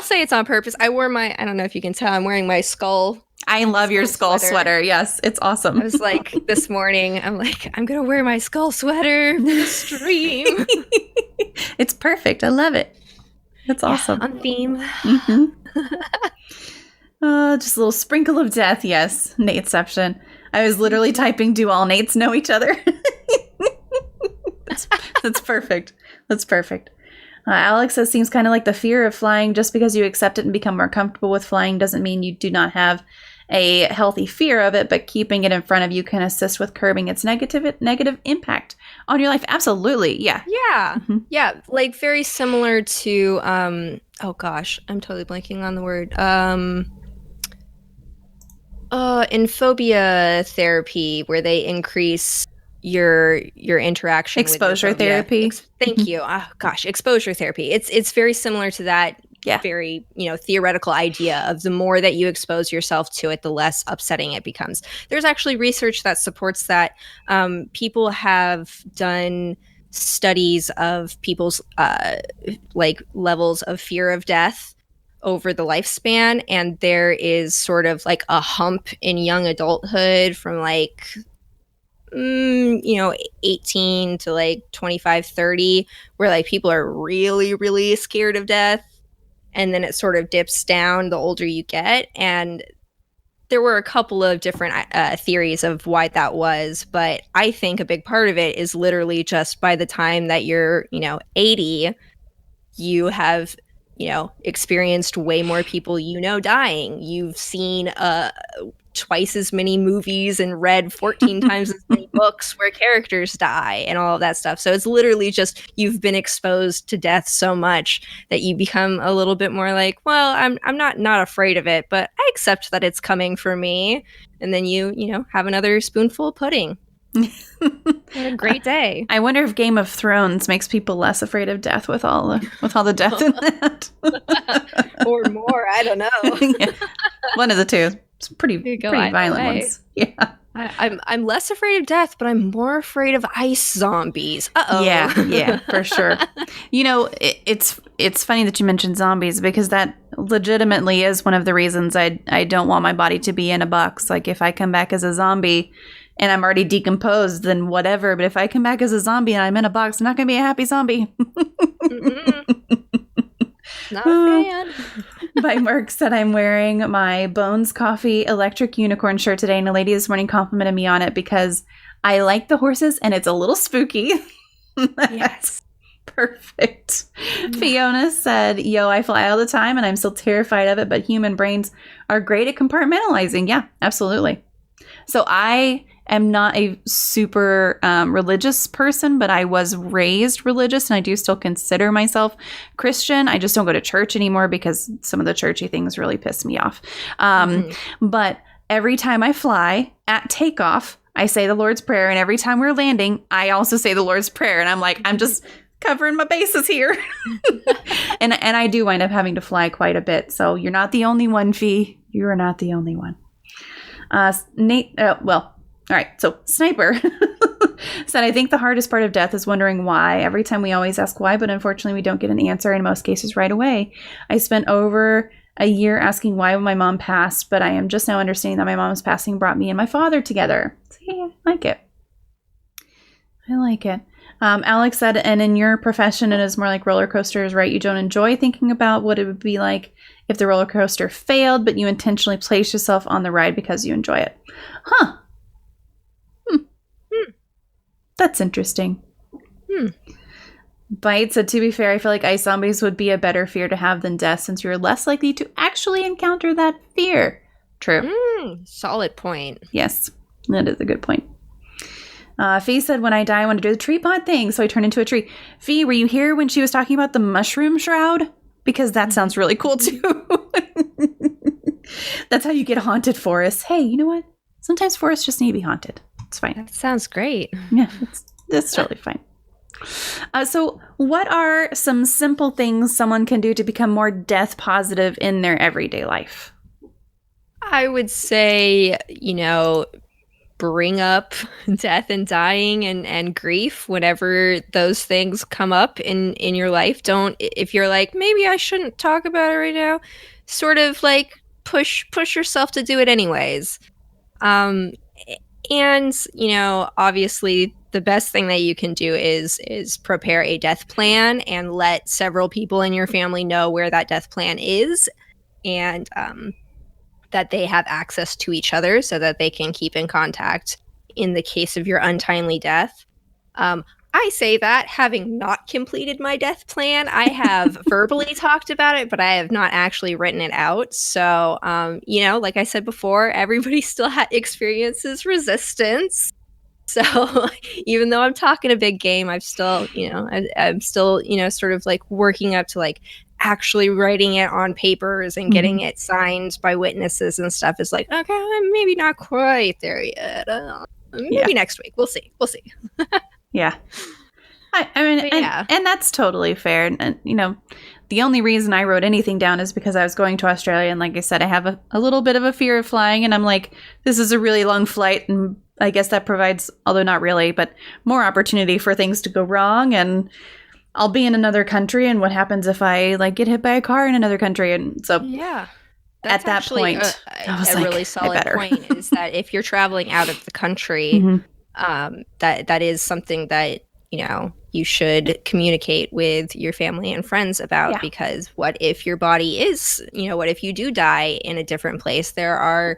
say it's on purpose. I don't know if you can tell, I'm wearing my skull. I love your skull sweater. Yes, it's awesome. I was like, this morning, I'm like, I'm going to wear my skull sweater for the stream. It's perfect. I love it. It's awesome. On theme. Mm-hmm. Just a little sprinkle of death. Yes, Nateception. I was literally typing, do all Nates know each other? That's perfect. That's perfect. Alex says, seems kind of like the fear of flying. Just because you accept it and become more comfortable with flying doesn't mean you do not have a healthy fear of it, but keeping it in front of you can assist with curbing its negative impact on your life. Absolutely. Yeah. Yeah. Mm-hmm. Yeah. Like very similar to, oh gosh, I'm totally blanking on the word. In phobia therapy, where they increase your interaction exposure with therapy. Thank you. Oh gosh, exposure therapy. It's very similar to that. Yeah. Very, theoretical idea of the more that you expose yourself to it, the less upsetting it becomes. There's actually research that supports that. People have done studies of people's like levels of fear of death over the lifespan, and there is sort of like a hump in young adulthood from like 18 to like 25, 30, where like people are really, really scared of death. And then it sort of dips down the older you get. And there were a couple of different theories of why that was. But I think a big part of it is literally just by the time that you're, 80, you have, experienced way more people, dying. You've seen twice as many movies and read 14 times as many books where characters die and all of that stuff. So it's literally just you've been exposed to death so much that you become a little bit more like, well, I'm not afraid of it, but I accept that it's coming for me. And then you have another spoonful of pudding. What a great day. I wonder if Game of Thrones makes people less afraid of death with all the death in that. Or more, I don't know. Yeah. One of the two. It's pretty violent ones. Yeah. I'm less afraid of death, but I'm more afraid of ice zombies. Uh-oh. Yeah, for sure. It's funny that you mentioned zombies, because that legitimately is one of the reasons I don't want my body to be in a box. Like if I come back as a zombie and I'm already decomposed, then whatever. But if I come back as a zombie and I'm in a box, I'm not going to be a happy zombie. Not a fan. By Merck said, I'm wearing my Bones Coffee Electric Unicorn shirt today, and a lady this morning complimented me on it because I like the horses and it's a little spooky. Yes. Perfect. Fiona said, yo, I fly all the time and I'm still terrified of it, but human brains are great at compartmentalizing. Yeah, absolutely. So I am not a super religious person, but I was raised religious and I do still consider myself Christian. I just don't go to church anymore because some of the churchy things really piss me off. But every time I fly at takeoff, I say the Lord's Prayer. And every time we're landing, I also say the Lord's Prayer. And I'm like, I'm just covering my bases here. and I do wind up having to fly quite a bit. So you're not the only one, Fee. You are not the only one. Nate, all right, so Sniper said, I think the hardest part of death is wondering why. Every time we always ask why, but unfortunately we don't get an answer in most cases right away. I spent over a year asking why my mom passed, but I am just now understanding that my mom's passing brought me and my father together. See, I like it. I like it. Alex said, and in your profession, it is more like roller coasters, right? You don't enjoy thinking about what it would be like if the roller coaster failed, but you intentionally place yourself on the ride because you enjoy it. Huh. That's interesting. Bite said, to be fair, I feel like ice zombies would be a better fear to have than death since you're less likely to actually encounter that fear. True. Solid point. Yes, that is a good point. Fee said, when I die, I want to do the tree pod thing, so I turn into a tree. Fee, were you here when she was talking about the mushroom shroud? Because that sounds really cool, too. That's how you get haunted forests. Hey, you know what? Sometimes forests just need to be haunted. It's fine. That sounds great. Yeah, it's totally fine. So what are some simple things someone can do to become more death positive in their everyday life? I would say, bring up death and dying and grief whenever those things come up in your life. Don't, if you're like, maybe I shouldn't talk about it right now, sort of like push yourself to do it anyways. And, obviously the best thing that you can do is prepare a death plan and let several people in your family know where that death plan is, and that they have access to each other so that they can keep in contact in the case of your untimely death. I say that having not completed my death plan. I have verbally talked about it, but I have not actually written it out. So, like I said before, everybody still experiences resistance. So even though I'm talking a big game, I'm still, I'm still, sort of like working up to like actually writing it on papers and getting it signed by witnesses and stuff is like, okay, I'm maybe not quite there yet. Maybe next week. We'll see. Yeah. I mean, and that's totally fair. And, the only reason I wrote anything down is because I was going to Australia. And like I said, I have a little bit of a fear of flying. And I'm like, this is a really long flight. And I guess that provides, although not really, but more opportunity for things to go wrong. And I'll be in another country. And what happens if I get hit by a car in another country? And so at that point, I was a really solid point is that if you're traveling out of the country, that is something that, you should communicate with your family and friends about, because what if your body is, what if you do die in a different place? There are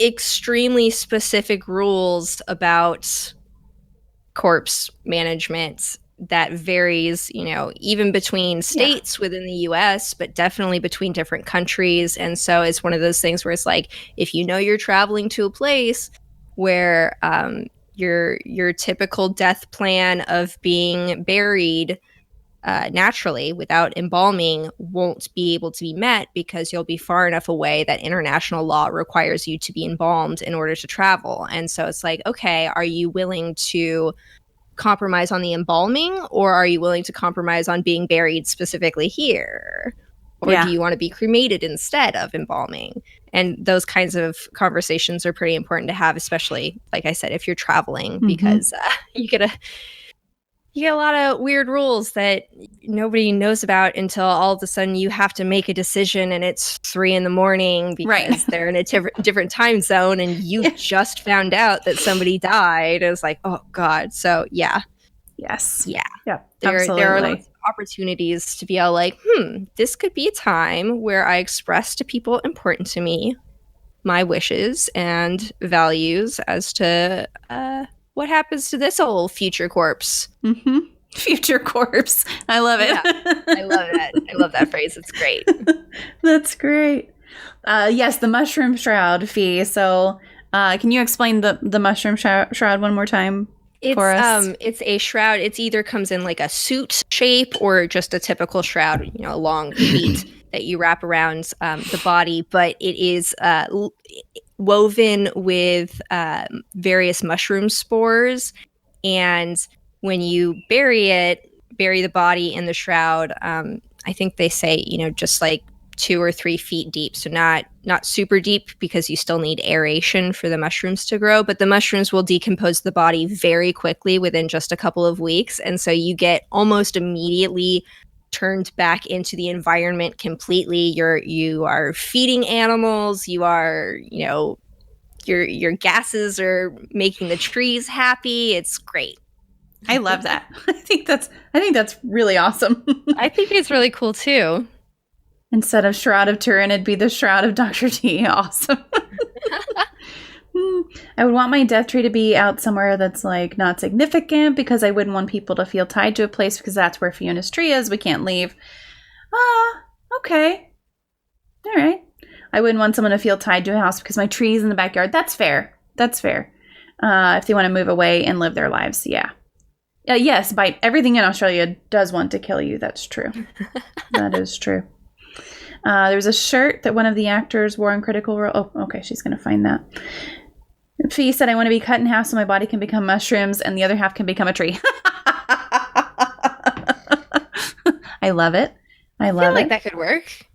extremely specific rules about corpse management that varies, even between states within the US, but definitely between different countries. And so it's one of those things where it's like, if you're traveling to a place where your typical death plan of being buried naturally without embalming won't be able to be met because you'll be far enough away that international law requires you to be embalmed in order to travel. And so it's like, okay, are you willing to compromise on the embalming, or are you willing to compromise on being buried specifically here? Or do you want to be cremated instead of embalming? And those kinds of conversations are pretty important to have, especially, like I said, if you're traveling, because you get a lot of weird rules that nobody knows about until all of a sudden you have to make a decision and it's 3 a.m. because they're in a different time zone and you just found out that somebody died. It was like, oh God. So Yes. Yeah. Yeah. There Absolutely. are lots of opportunities to be all like, this could be a time where I express to people important to me my wishes and values as to what happens to this old future corpse. Mm-hmm. Future corpse. I love it. Yeah, I love that. I love that phrase. It's great. That's great. Yes, the mushroom shroud fee. So, can you explain the mushroom shroud one more time for us? It's a shroud. It's either comes in like a suit shape or just a typical shroud, a long sheet that you wrap around the body, but it is woven with various mushroom spores. And when you bury the body in the shroud, I think they say, just like 2 or 3 feet deep. So not super deep, because you still need aeration for the mushrooms to grow, but the mushrooms will decompose the body very quickly within just a couple of weeks. And so you get almost immediately turned back into the environment completely. You are feeding animals, you are, your gases are making the trees happy. It's great. I love that. I think that's really awesome. I think it's really cool too. Instead of Shroud of Turin, it'd be the Shroud of Dr. T. Awesome. I would want my death tree to be out somewhere that's like not significant, because I wouldn't want people to feel tied to a place, because that's where Fiona's tree is. We can't leave. Okay. All right. I wouldn't want someone to feel tied to a house because my tree's in the backyard. That's fair. That's fair. If they want to move away and live their lives. Yeah. Yes, but everything in Australia does want to kill you. That's true. That is true. There was a shirt that one of the actors wore in Critical Role. Oh, okay. She's going to find that. Fee said, I want to be cut in half so my body can become mushrooms and the other half can become a tree. I love it. I feel like that could work.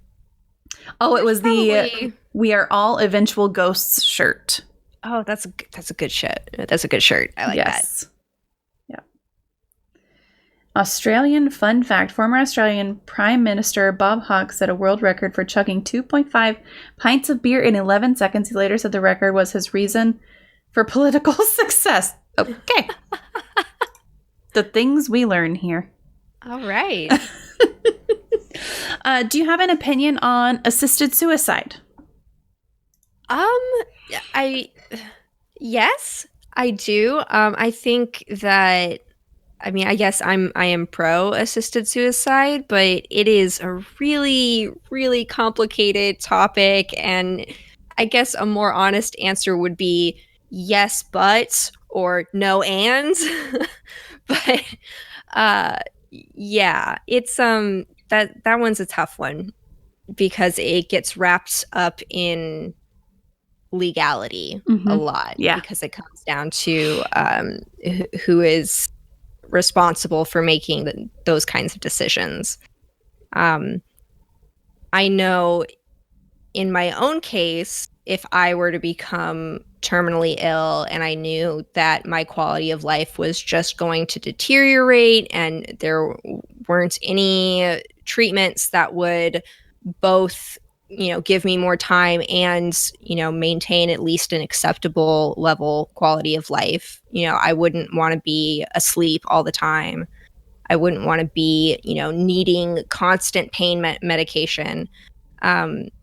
Oh, it was the We Are All Eventual Ghosts shirt. Oh, that's a good shirt. That's a good shirt. I like that. Yeah. Australian fun fact. Former Australian Prime Minister Bob Hawke set a world record for chugging 2.5 pints of beer in 11 seconds. He later said the record was his reason for political success. Okay. The things we learn here. All right. Do you have an opinion on assisted suicide? Yes, I do. I think that, I guess I am pro assisted suicide, but it is a really, really complicated topic. And I guess a more honest answer would be yes, but, or no, and, but, yeah, it's, that one's a tough one because it gets wrapped up in legality a lot. Yeah. Because it comes down to who is responsible for making those kinds of decisions. I know in my own case, if I were to become terminally ill and I knew that my quality of life was just going to deteriorate and there weren't any treatments that would both, give me more time and, maintain at least an acceptable level quality of life, I wouldn't want to be asleep all the time. I wouldn't want to be, needing constant pain medication.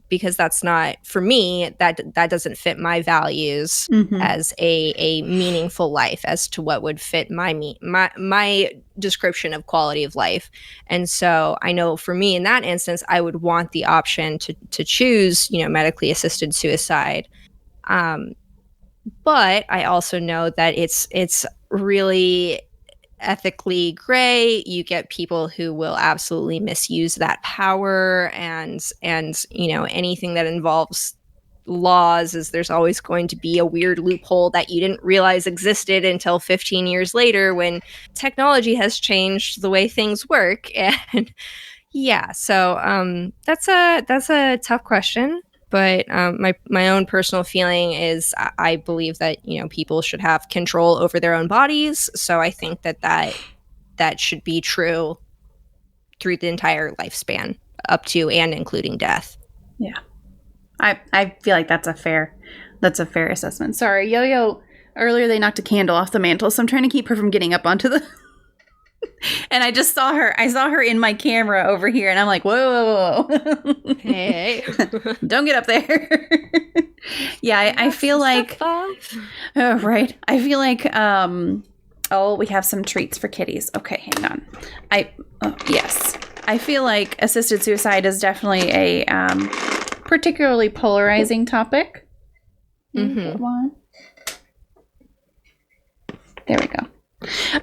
Because that's not, for me, that doesn't fit my values as a meaningful life, as to what would fit my description of quality of life. And so I know for me in that instance, I would want the option to choose, medically assisted suicide. But I also know that it's really ethically gray. You get people who will absolutely misuse that power, and anything that involves laws is there's always going to be a weird loophole that you didn't realize existed until 15 years later when technology has changed the way things work. And yeah, so that's a tough question. But my own personal feeling is I believe that, people should have control over their own bodies. So I think that should be true through the entire lifespan, up to and including death. Yeah. I feel like that's a fair assessment. Sorry, Yo-Yo, earlier they knocked a candle off the mantle, so I'm trying to keep her from getting up onto the And I just saw her. I saw her in my camera over here, and I'm like, whoa, whoa, whoa. Hey. Don't get up there. Yeah, I feel like, oh, right. I feel like, oh, we have some treats for kitties. Okay, hang on. Yes. I feel like assisted suicide is definitely a particularly polarizing topic. Mm-hmm. There we go.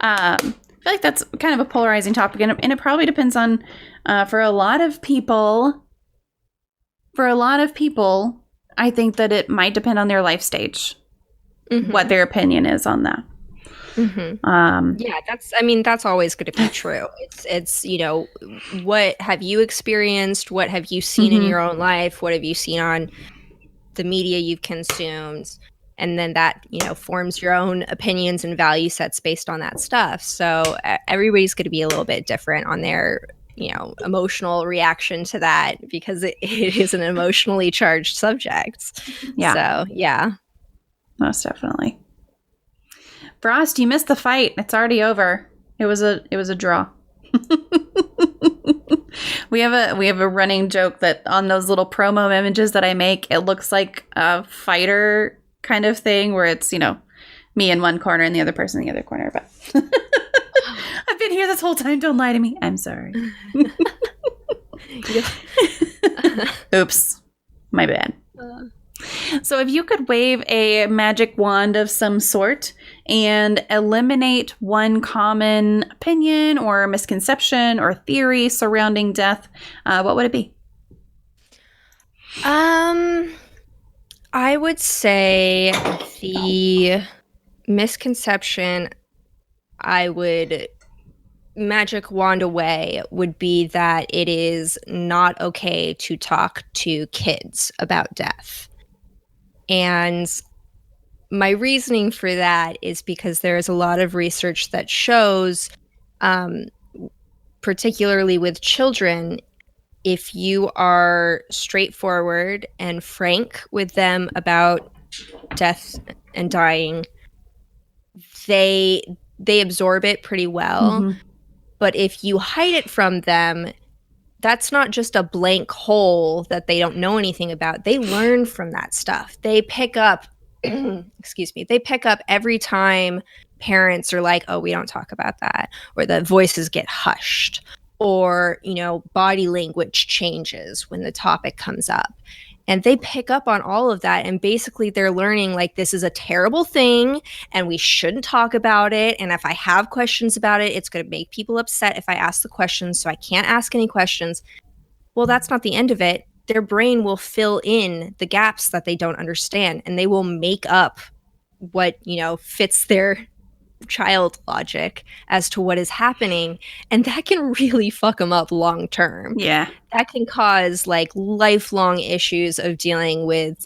I feel like that's kind of a polarizing topic, and it probably depends on, for a lot of people, I think that it might depend on their life stage, what their opinion is on that. Yeah, that's always going to be true. It's what have you experienced? What have you seen in your own life? What have you seen on the media you've consumed? And then that, forms your own opinions and value sets based on that stuff. So everybody's going to be a little bit different on their, emotional reaction to that, because it is an emotionally charged subject. Yeah. So, yeah. Most definitely. Frost, you missed the fight. It's already over. It was a draw. We have a running joke that on those little promo images that I make, it looks like a fighter kind of thing where it's, me in one corner and the other person in the other corner. But I've been here this whole time. Don't lie to me. I'm sorry. Oops. My bad. So if you could wave a magic wand of some sort and eliminate one common opinion or misconception or theory surrounding death, what would it be? I would say the misconception I would magic wand away would be that it is not okay to talk to kids about death. And my reasoning for that is because there is a lot of research that shows, particularly with children, if you are straightforward and frank with them about death and dying, they absorb it pretty well. But if you hide it from them, that's not just a blank hole that they don't know anything about. They learn from that stuff. They pick up, they pick up every time parents are like, oh, we don't talk about that, or the voices get hushed, or, body language changes when the topic comes up. And they pick up on all of that. And basically they're learning, like, this is a terrible thing and we shouldn't talk about it. And if I have questions about it, it's going to make people upset if I ask the questions. So I can't ask any questions. Well, that's not the end of it. Their brain will fill in the gaps that they don't understand, and they will make up what, fits their child logic as to what is happening, and that can really fuck them up long term. Yeah, that can cause like lifelong issues of dealing with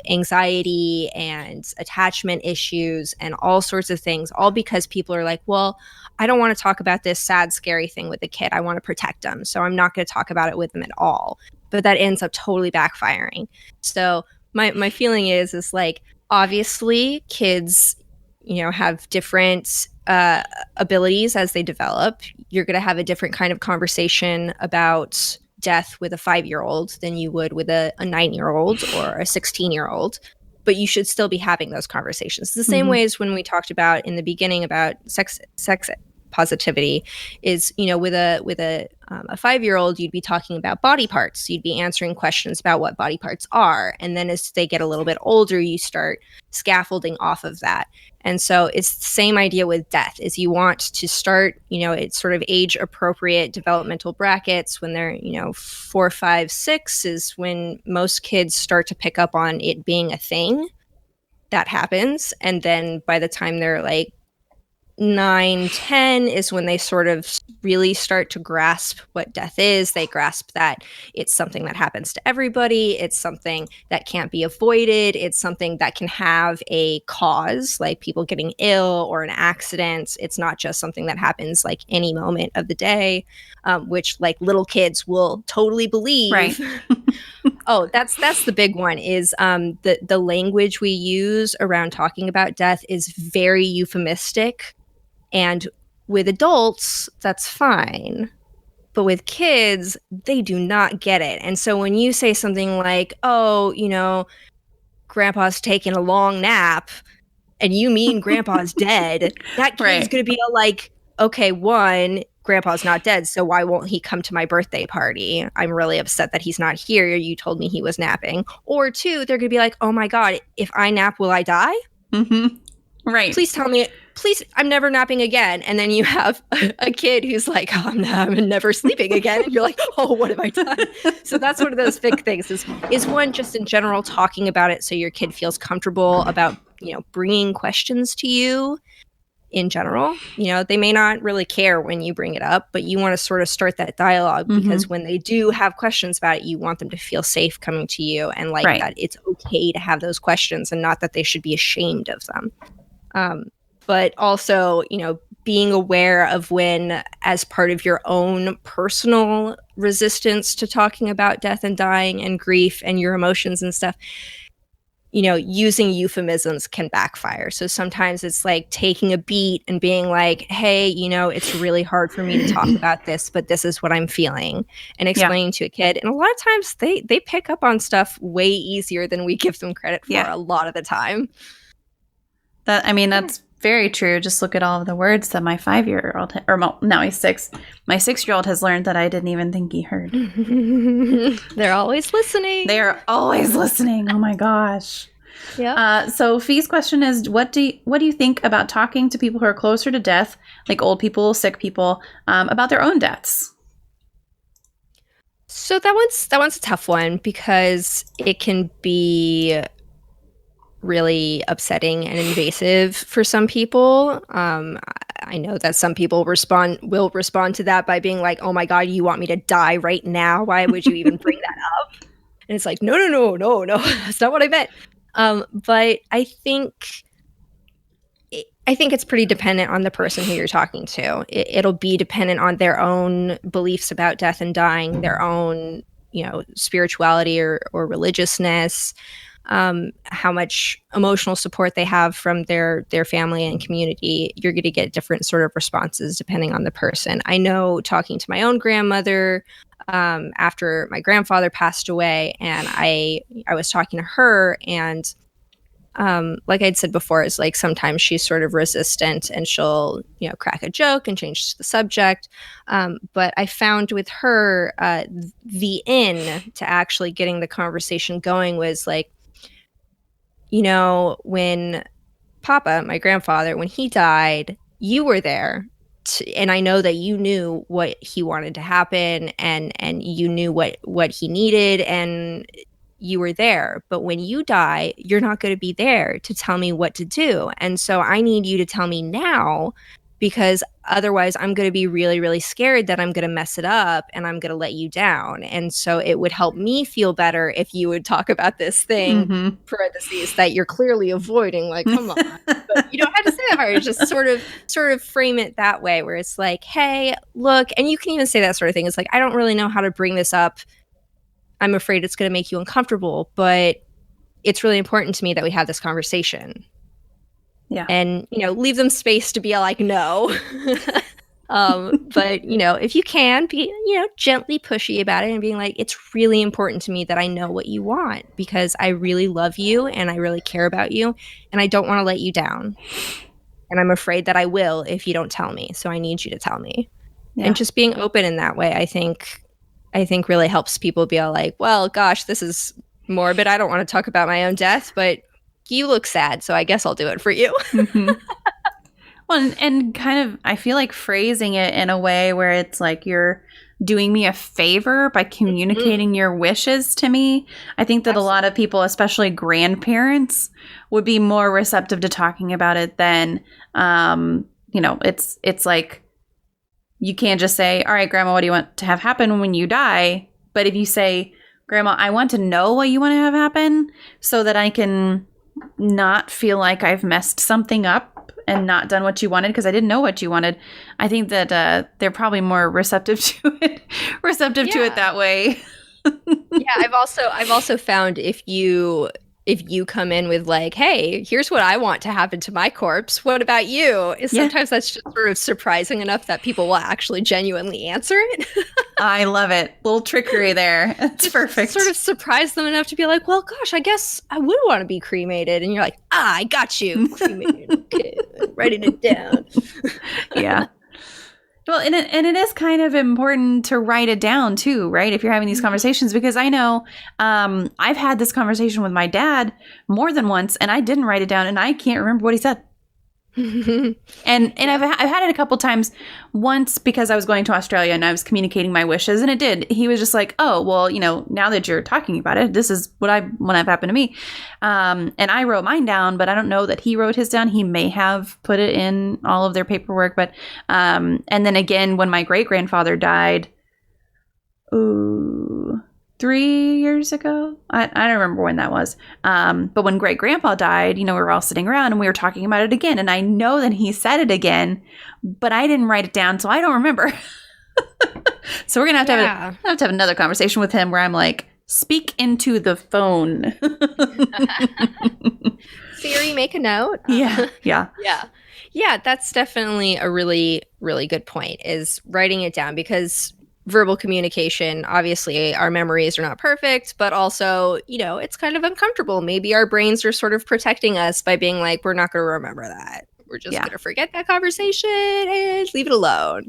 anxiety and attachment issues and all sorts of things, all because people are like, well, I don't want to talk about this sad scary thing with the kid, I want to protect them, so I'm not going to talk about it with them at all. But that ends up totally backfiring. So my feeling is like, obviously kids have different abilities as they develop. You're going to have a different kind of conversation about death with a 5-year-old than you would with a 9-year-old or a 16-year-old. But you should still be having those conversations. The same way as when we talked about in the beginning about sex positivity is, with a 5-year-old, you'd be talking about body parts. You'd be answering questions about what body parts are. And then as they get a little bit older, you start scaffolding off of that. And so it's the same idea with death, is you want to start, it's sort of age appropriate developmental brackets. When they're, 4, 5, 6 is when most kids start to pick up on it being a thing that happens. And then by the time they're like 9, 10 is when they sort of really start to grasp what death is. They grasp that it's something that happens to everybody. It's something that can't be avoided. It's something that can have a cause, like people getting ill or an accident. It's not just something that happens like any moment of the day, which like little kids will totally believe. Right. Oh, that's the big one is the language we use around talking about death is very euphemistic. And with adults, that's fine. But with kids, they do not get it. And so when you say something like, oh, grandpa's taking a long nap, and you mean grandpa's dead, that kid's going to be like, okay, one, grandpa's not dead, so why won't he come to my birthday party? I'm really upset that he's not here. You told me he was napping. Or two, they're going to be like, oh my God, if I nap, will I die? Mm-hmm. Right. Please tell me, please, I'm never napping again. And then you have a kid who's like, oh, I'm never sleeping again. And you're like, oh, what have I done? So that's one of those big things is one, just in general, talking about it so your kid feels comfortable about, bringing questions to you in general. They may not really care when you bring it up, but you want to sort of start that dialogue because when they do have questions about it, you want them to feel safe coming to you and like that it's okay to have those questions and not that they should be ashamed of them. But also, being aware of when, as part of your own personal resistance to talking about death and dying and grief and your emotions and stuff, using euphemisms can backfire. So sometimes it's like taking a beat and being like, hey, it's really hard for me to talk about this, but this is what I'm feeling, and explaining to a kid. And a lot of times they pick up on stuff way easier than we give them credit for a lot of the time. That's very true. Just look at all of the words that my 5-year-old, or now he's 6, my 6-year-old has learned that I didn't even think he heard. They're always listening. They are always listening. Oh my gosh. Yeah. So Fee's question is, what do you think about talking to people who are closer to death, like old people, sick people, about their own deaths? So that one's a tough one because it can be really upsetting and invasive for some people. I know that some people will respond to that by being like, oh my God, you want me to die right now? Why would you even bring that up? And it's like, no, that's not what I meant. But I think it's pretty dependent on the person who you're talking to. It'll be dependent on their own beliefs about death and dying, their own, spirituality or religiousness, how much emotional support they have from their family and community. You're going to get different sort of responses depending on the person. I know, talking to my own grandmother after my grandfather passed away, and I was talking to her, and like I'd said before, is like sometimes she's sort of resistant and she'll crack a joke and change the subject, but I found with her the in to actually getting the conversation going was like, when Papa, my grandfather, when he died, you were there. And I know that you knew what he wanted to happen, and you knew what he needed, and you were there. But when you die, you're not going to be there to tell me what to do. And so I need you to tell me now, because otherwise I'm going to be really, really scared that I'm going to mess it up and I'm going to let you down. And so it would help me feel better if you would talk about this thing, parentheses, that you're clearly avoiding. Like, come on. But you don't have to say that part. Just sort of frame it that way, where it's like, hey, look, and you can even say that sort of thing. It's like, I don't really know how to bring this up. I'm afraid it's going to make you uncomfortable, but it's really important to me that we have this conversation. Yeah. And, leave them space to be like, no. But, if you can be, gently pushy about it and being like, it's really important to me that I know what you want, because I really love you and I really care about you and I don't want to let you down. And I'm afraid that I will if you don't tell me. So I need you to tell me. Yeah. And just being open in that way, I think really helps people be all like, well, gosh, this is morbid. I don't want to talk about my own death, but you look sad, so I guess I'll do it for you. Well, and kind of, I feel like phrasing it in a way where it's like you're doing me a favor by communicating your wishes to me. I think that a lot of people, especially grandparents, would be more receptive to talking about it than, it's like, you can't just say, all right, Grandma, what do you want to have happen when you die? But if you say, Grandma, I want to know what you want to have happen so that I can not feel like I've messed something up and not done what you wanted because I didn't know what you wanted, I think that they're probably more receptive to it that way. Yeah, I've also found if you if you come in with like, hey, here's what I want to happen to my corpse, what about you? Sometimes that's just sort of surprising enough that people will actually genuinely answer it. I love it. Little trickery there. It's perfect. Sort of surprise them enough to be like, well, gosh, I guess I would want to be cremated. And you're like, I got you. Cremated. Okay, writing it down. Yeah. Well, and it is kind of important to write it down too, right? If you're having these conversations, because I know I've had this conversation with my dad more than once, and I didn't write it down, and I can't remember what he said. and I've had it a couple times. Once because I was going to Australia and I was communicating my wishes, and it did. He was just like, "Oh, well, now that you're talking about it, this is what have happened to me." And I wrote mine down, but I don't know that he wrote his down. He may have put it in all of their paperwork, but and then again when my great grandfather died, 3 years ago. I don't remember when that was. But when great grandpa died, we were all sitting around and we were talking about it again. And I know that he said it again, but I didn't write it down, so I don't remember. So we're going to have to have another conversation with him where I'm like, speak into the phone. Siri, make a note. Yeah. Yeah, that's definitely a really, really good point, is writing it down, because verbal communication, obviously our memories are not perfect, but also, it's kind of uncomfortable. Maybe our brains are sort of protecting us by being like, we're not going to remember that. We're just going to forget that conversation and leave it alone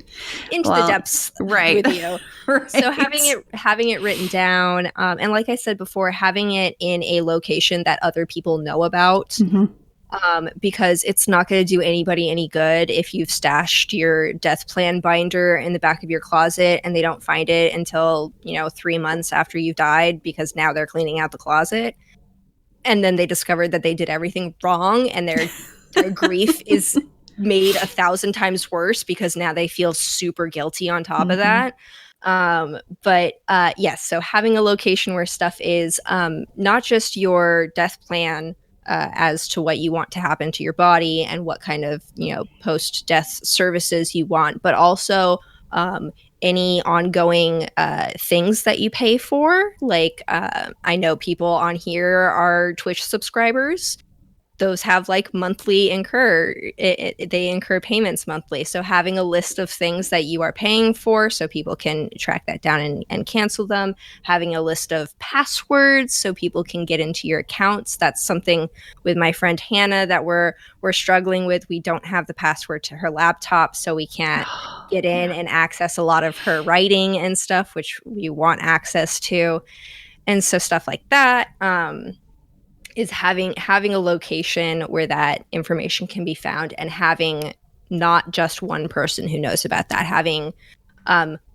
into the depths with you. Right. So having it written down, and like I said before, having it in a location that other people know about. Mm-hmm. Because it's not going to do anybody any good if you've stashed your death plan binder in the back of your closet and they don't find it until 3 months after you've died, because now they're cleaning out the closet, and then they discovered that they did everything wrong, and their grief is made 1,000 times worse because now they feel super guilty on top of that. Yes, so having a location where stuff is, not just your death plan as to what you want to happen to your body and what kind of post-death services you want, but also any ongoing things that you pay for. Like I know people on here are Twitch subscribers. Those have like monthly they incur payments monthly. So having a list of things that you are paying for so people can track that down and cancel them. Having a list of passwords so people can get into your accounts. That's something with my friend Hannah that we're struggling with. We don't have the password to her laptop, so we can't get in and access a lot of her writing and stuff, which we want access to. And so stuff like that. Is having a location where that information can be found, and having not just one person who knows about that, having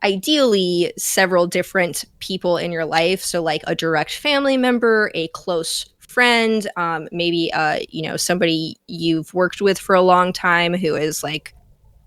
ideally several different people in your life. So like a direct family member, a close friend, maybe somebody you've worked with for a long time who is like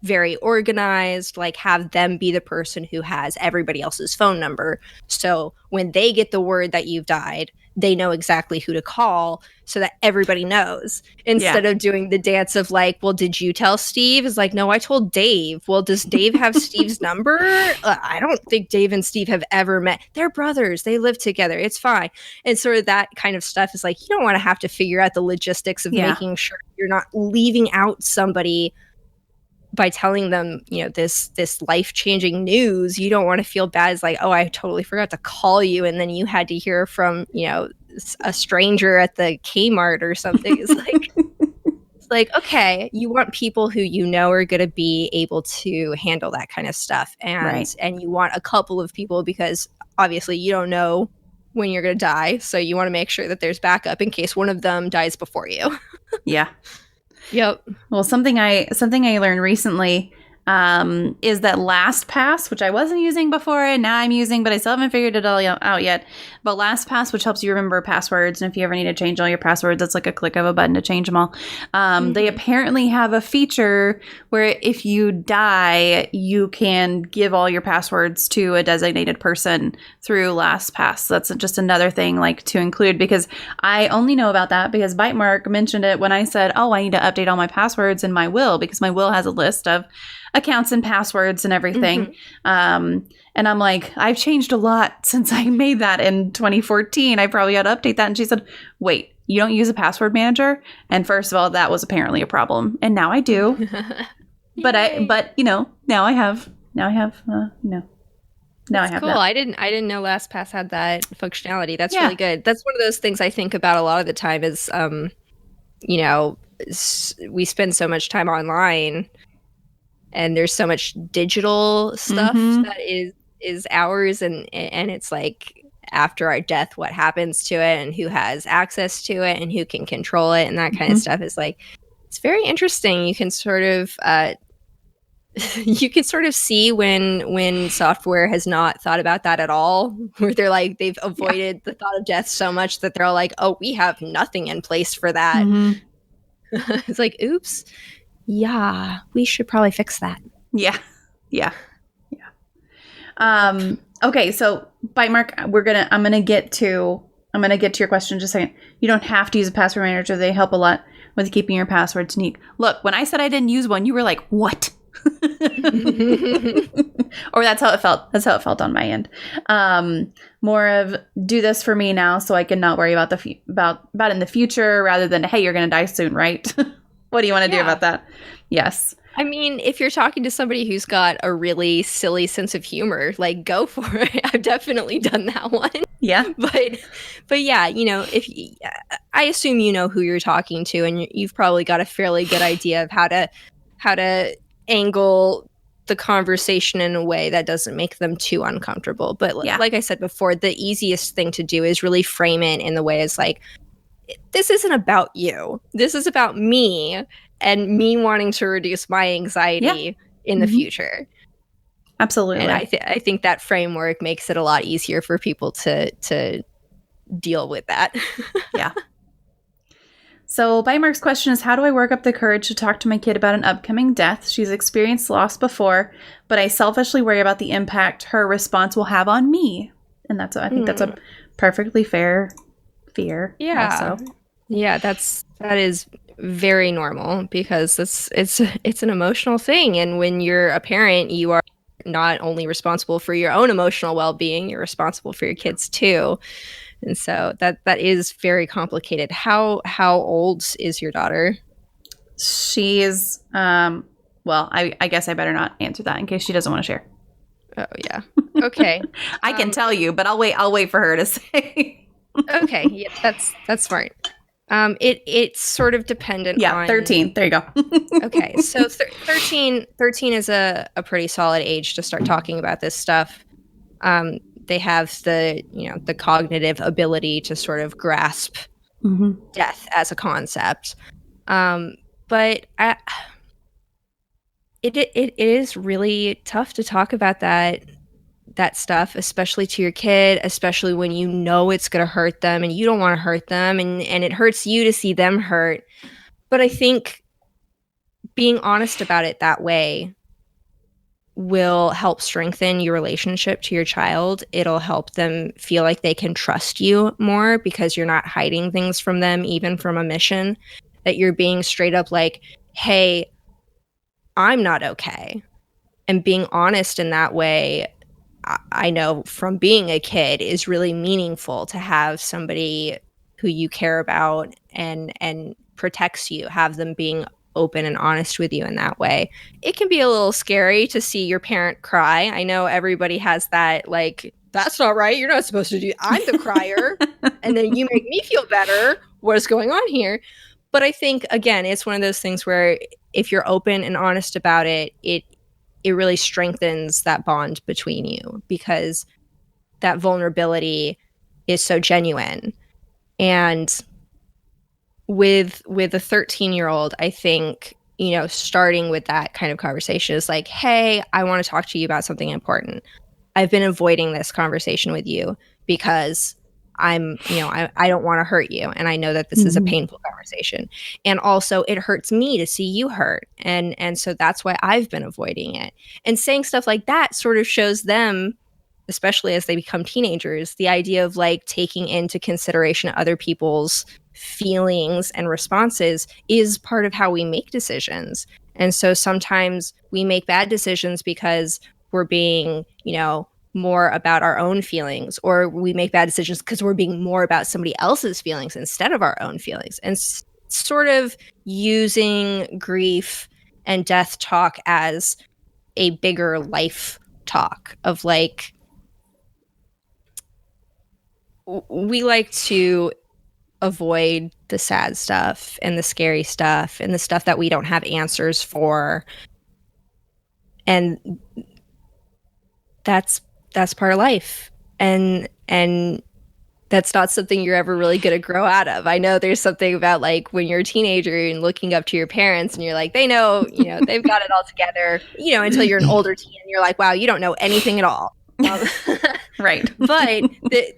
very organized, like have them be the person who has everybody else's phone number. So when they get the word that you've died, they know exactly who to call, so that everybody knows, instead of doing the dance of like, well, did you tell Steve? Is like, no, I told Dave. Well, does Dave have Steve's number? I don't think Dave and Steve have ever met. They're brothers. They live together. It's fine. And sort of that kind of stuff is like, you don't want to have to figure out the logistics of making sure you're not leaving out somebody by telling them, this life-changing news. You don't want to feel bad. It's like, oh, I totally forgot to call you, and then you had to hear from, a stranger at the Kmart or something. It's like, okay, you want people who are going to be able to handle that kind of stuff, and you want a couple of people, because obviously you don't know when you're going to die, so you want to make sure that there's backup in case one of them dies before you. Yeah. Yep. Well, something I learned recently is that LastPass, which I wasn't using before and now I'm using, but I still haven't figured it all out yet. But LastPass, which helps you remember passwords, and if you ever need to change all your passwords, it's like a click of a button to change them all. They apparently have a feature where if you die, you can give all your passwords to a designated person through LastPass. So that's just another thing like to include, because I only know about that because Bytemark mentioned it when I said, oh, I need to update all my passwords in my will, because my will has a list of accounts and passwords and everything. And I'm like, I've changed a lot since I made that in 2014. I probably ought to update that. And she said, wait, you don't use a password manager. And first of all, that was apparently a problem. And now I do. but now I have cool. that. I didn't know LastPass had that functionality. That's really good. That's one of those things I think about a lot of the time is, we spend so much time online and there's so much digital stuff that is ours. And it's like after our death, what happens to it and who has access to it and who can control it. And that kind of stuff is like, it's very interesting. You can sort of, see when software has not thought about that at all, where they're like, they've avoided the thought of death so much that they're like, oh, we have nothing in place for that. It's like, oops. Yeah, we should probably fix that. Yeah. Okay, so Bite Mark, I'm gonna get to your question in just a second. You don't have to use a password manager. They help a lot with keeping your passwords unique. Look, when I said I didn't use one, you were like, what? Or that's how it felt. That's how it felt on my end. More of do this for me now, so I can not worry about about in the future, rather than hey, you're gonna die soon, right? What do you want to do about that? Yes. I mean, if you're talking to somebody who's got a really silly sense of humor, like go for it. I've definitely done that one. Yeah. But yeah, if I assume you know who you're talking to, and you've probably got a fairly good idea of how to angle the conversation in a way that doesn't make them too uncomfortable. But like I said before, the easiest thing to do is really frame it in the way it's like, this isn't about you. This is about me and me wanting to reduce my anxiety in the future. Absolutely. And I think that framework makes it a lot easier for people to deal with that. Yeah. So Bite Mark's question is, how do I work up the courage to talk to my kid about an upcoming death? She's experienced loss before, but I selfishly worry about the impact her response will have on me. And I think that's a perfectly fair fear. Yeah. Also. Yeah, that is very normal because it's an emotional thing. And when you're a parent, you are not only responsible for your own emotional well-being, you're responsible for your kids too. And so that is very complicated. How old is your daughter? She's well, I guess I better not answer that in case she doesn't want to share. Oh yeah. Okay. I can tell you, but I'll wait for her to say. Okay, yeah, that's smart. It's sort of dependent on 13. There you go. Okay, so 13 is a pretty solid age to start talking about this stuff. They have the cognitive ability to sort of grasp death as a concept. But it is really tough to talk about that stuff, especially to your kid, especially when you know it's going to hurt them and you don't want to hurt them, and it hurts you to see them hurt. But I think being honest about it that way will help strengthen your relationship to your child. It'll help them feel like they can trust you more because you're not hiding things from them, even from a mission, that you're being straight up like, hey, I'm not okay. And being honest in that way, I know from being a kid, is really meaningful to have somebody who you care about and protects you, have them being open and honest with you in that way. It can be a little scary to see your parent cry. I know everybody has that, like, that's not right. You're not supposed to do, I'm the crier. And then you make me feel better. What is going on here? But I think, again, it's one of those things where if you're open and honest about it, it really strengthens that bond between you because that vulnerability is so genuine. And with a 13-year-old, I think, starting with that kind of conversation is like, hey, I want to talk to you about something important. I've been avoiding this conversation with you because I don't want to hurt you. And I know that this is a painful conversation. And also it hurts me to see you hurt. And so that's why I've been avoiding it. And saying stuff like that sort of shows them, especially as they become teenagers, the idea of like taking into consideration other people's feelings and responses is part of how we make decisions. And so sometimes we make bad decisions because we're being, more about our own feelings, or we make bad decisions because we're being more about somebody else's feelings instead of our own feelings. And sort of using grief and death talk as a bigger life talk of like, we like to avoid the sad stuff and the scary stuff and the stuff that we don't have answers for. And that's part of life. And that's not something you're ever really going to grow out of. I know there's something about like when you're a teenager and looking up to your parents and you're like, they know, they've got it all together, until you're an older teen and you're like, wow, you don't know anything at all. Right. But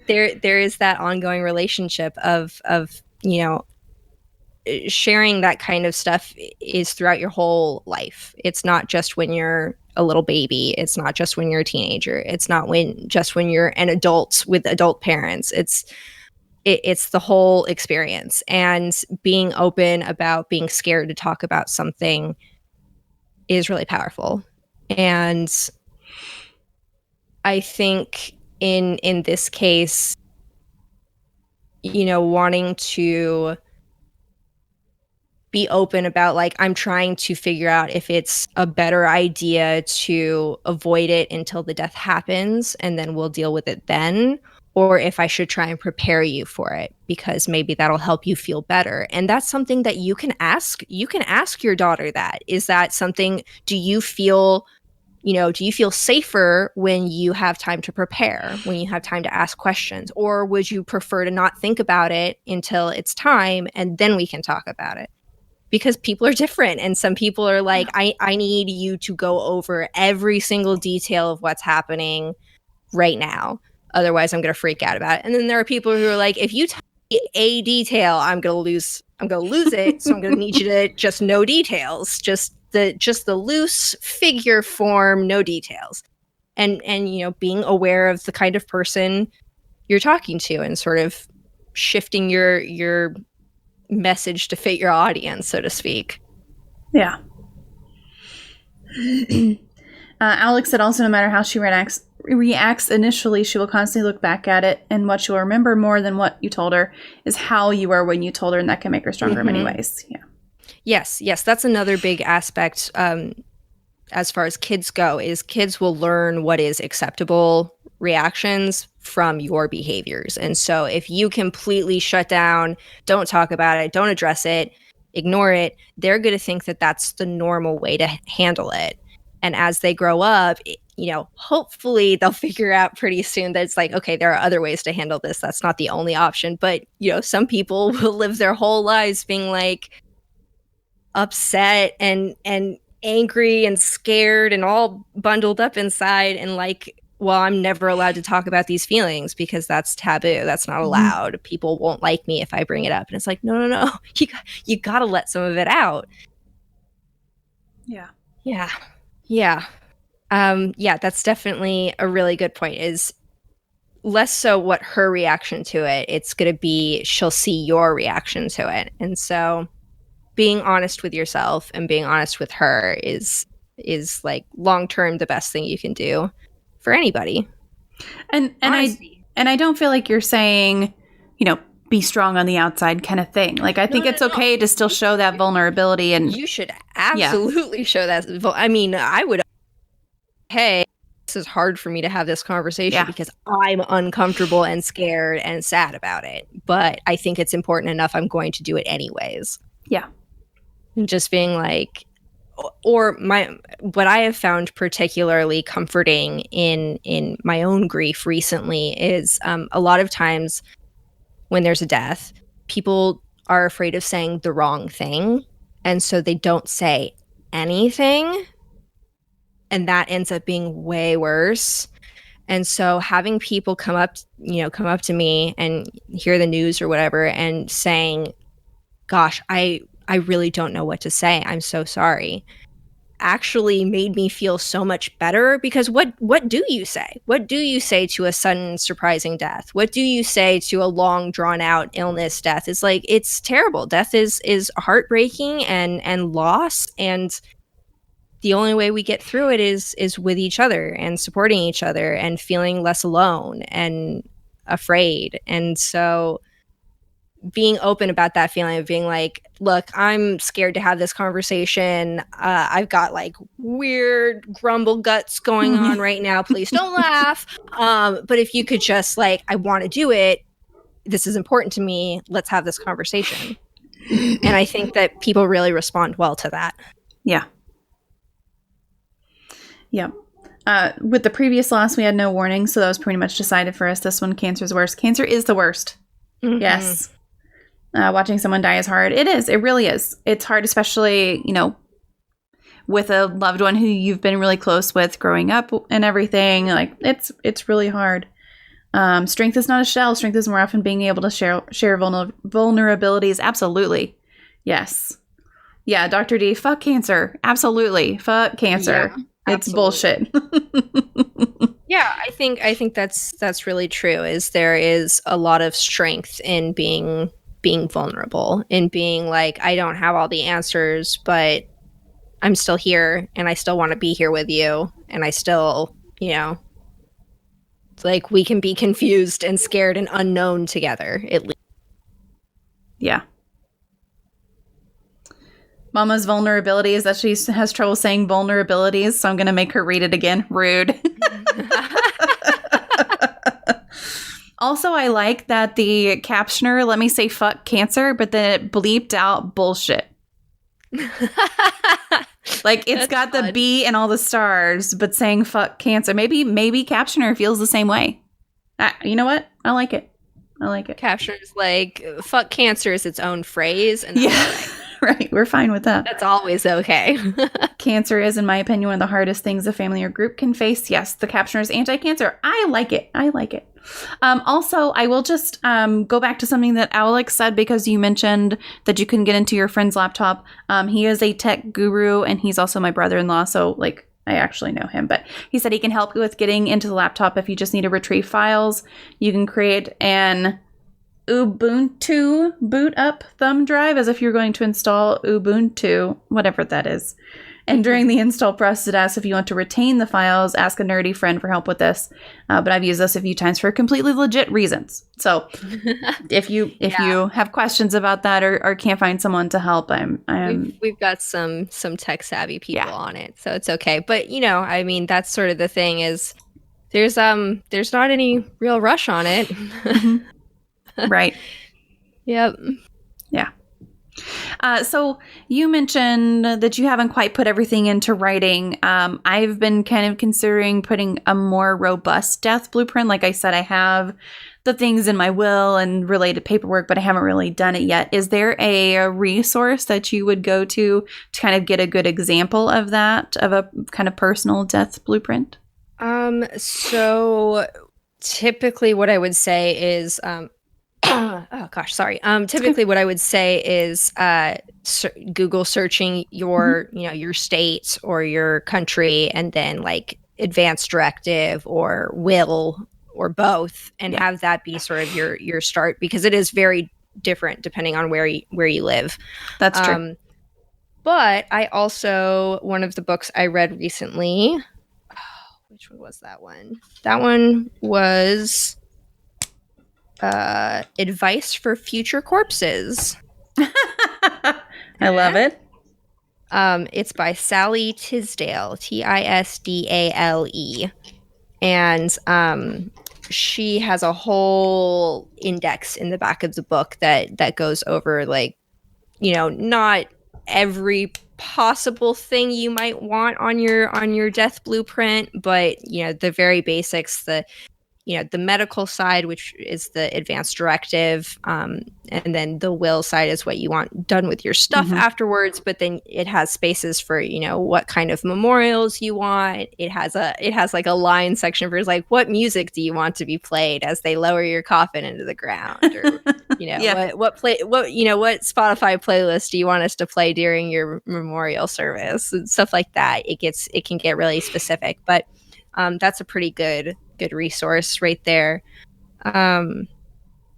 there is that ongoing relationship of sharing that kind of stuff is throughout your whole life. It's not just when you're a little baby. It's not just when you're a teenager. It's not just when you're an adult with adult parents. It's the whole experience. And being open about being scared to talk about something is really powerful. And I think in this case, wanting to be open about like, I'm trying to figure out if it's a better idea to avoid it until the death happens and then we'll deal with it then, or if I should try and prepare you for it because maybe that'll help you feel better. And that's something that you can ask. You can ask your daughter that. Is that something, do you feel safer when you have time to prepare, when you have time to ask questions? Or would you prefer to not think about it until it's time and then we can talk about it? Because people are different. And some people are like, I need you to go over every single detail of what's happening right now. Otherwise, I'm going to freak out about it. And then there are people who are like, if you tell me a detail, I'm going to lose it. So I'm going to need you to just know details, just the loose figure form, no details. And being aware of the kind of person you're talking to and sort of shifting your message to fit your audience, so to speak. Yeah. Alex said also, no matter how she reacts initially, she will constantly look back at it, and what she will remember more than what you told her is how you were when you told her, and that can make her stronger in many ways. Yeah. Yes, that's another big aspect as far as kids go, is kids will learn what is acceptable reactions from your behaviors. And so if you completely shut down, don't talk about it, don't address it, ignore it, they're going to think that that's the normal way to handle it. And as they grow up, hopefully they'll figure out pretty soon that it's like, okay, there are other ways to handle this. That's not the only option. But, some people will live their whole lives being like upset and angry and scared and all bundled up inside and like, well, I'm never allowed to talk about these feelings because that's taboo. That's not allowed. Mm-hmm. People won't like me if I bring it up. And it's like, no. You got to let some of it out. Yeah. Yeah, that's definitely a really good point, is less so what her reaction to it. It's going to be, she'll see your reaction to it. And so being honest with yourself and being honest with her is like long-term the best thing you can do for anybody. And I don't feel like you're saying, be strong on the outside kind of thing. Like, I think it's okay to still show that vulnerability, and you should absolutely show that. I mean, I would, hey, this is hard for me to have this conversation because I'm uncomfortable and scared and sad about it. But I think it's important enough. I'm going to do it anyways. Yeah. And just being like, or what I have found particularly comforting in my own grief recently is a lot of times when there's a death, people are afraid of saying the wrong thing, and so they don't say anything, and that ends up being way worse. And so having people come up to me and hear the news or whatever and saying, gosh, I really don't know what to say, I'm so sorry, actually made me feel so much better. Because what do you say? What do you say to a sudden surprising death? What do you say to a long drawn out illness death? It's like, it's terrible. Death is heartbreaking and loss, and the only way we get through it is with each other and supporting each other and feeling less alone and afraid. And so being open about that feeling of being like, look, I'm scared to have this conversation. I've got like weird grumble guts going on right now. Please don't laugh. But if you could just like, I want to do it. This is important to me. Let's have this conversation. And I think that people really respond well to that. Yeah. Yeah. With the previous loss, we had no warning. So that was pretty much decided for us. This one, cancer's worst. Cancer is the worst. Mm-hmm. Yes. Watching someone die is hard. It is. It really is. It's hard, especially, you know, with a loved one who you've been really close with growing up and everything. Like, it's really hard. Strength is not a shell. Strength is more often being able to share vulnerabilities. Absolutely. Yes. Yeah, Dr. D, fuck cancer. Absolutely. Fuck cancer. Yeah, it's bullshit. Yeah, I think that's really true. Is there is a lot of strength in being vulnerable, in being like, I don't have all the answers, but I'm still here and I still want to be here with you. And I still, you know, like we can be confused and scared and unknown together, at least. Yeah. Mama's vulnerability is that she has trouble saying vulnerabilities, so I'm going to make her read it again. Rude. Also, I like that the captioner let me say fuck cancer, but then it bleeped out bullshit. Like, it's got fun. The B and all the stars, but saying fuck cancer. Maybe captioner feels the same way. You know what? I like it. Captioner's like, fuck cancer is its own phrase. And yeah. Right. We're fine with that. That's always okay. Cancer is, in my opinion, one of the hardest things a family or group can face. Yes, the captioner is anti-cancer. I like it. Also, I will just go back to something that Alex said, because you mentioned that you couldn't get into your friend's laptop. He is a tech guru, and he's also my brother-in-law, so like I actually know him. But he said he can help you with getting into the laptop if you just need to retrieve files. You can create an Ubuntu boot up thumb drive as if you're going to install Ubuntu, whatever that is. And during the install process, it asks if you want to retain the files. Ask a nerdy friend for help with this. But I've used this a few times for completely legit reasons. So if you have questions about that or can't find someone to help, we've got some tech savvy people on it, so it's okay. But you know, I mean, that's sort of the thing is there's not any real rush on it. Right. Yep. Yeah. So you mentioned that you haven't quite put everything into writing. I've been kind of considering putting a more robust death blueprint. Like I said, I have the things in my will and related paperwork, but I haven't really done it yet. Is there a resource that you would go to kind of get a good example of that, of a kind of personal death blueprint? So typically what I would say is, typically what I would say is Google searching your, you know, your state or your country, and then like advanced directive or will or both, and have that be sort of your start, because it is very different depending on where you live. That's true. But I also, one of the books I read recently, which one was that one? That one was Advice for Future Corpses. I love it. It's by Sally Tisdale, Tisdale, and she has a whole index in the back of the book that goes over, like, you know, not every possible thing you might want on your death blueprint, but you know, the very basics, the medical side, which is the advanced directive, and then the will side is what you want done with your stuff afterwards. But then it has spaces for, you know, what kind of memorials you want. It has like a line section for like, what music do you want to be played as they lower your coffin into the ground, or you know, what Spotify playlist do you want us to play during your memorial service and stuff like that. It can get really specific, but that's a pretty good resource right there.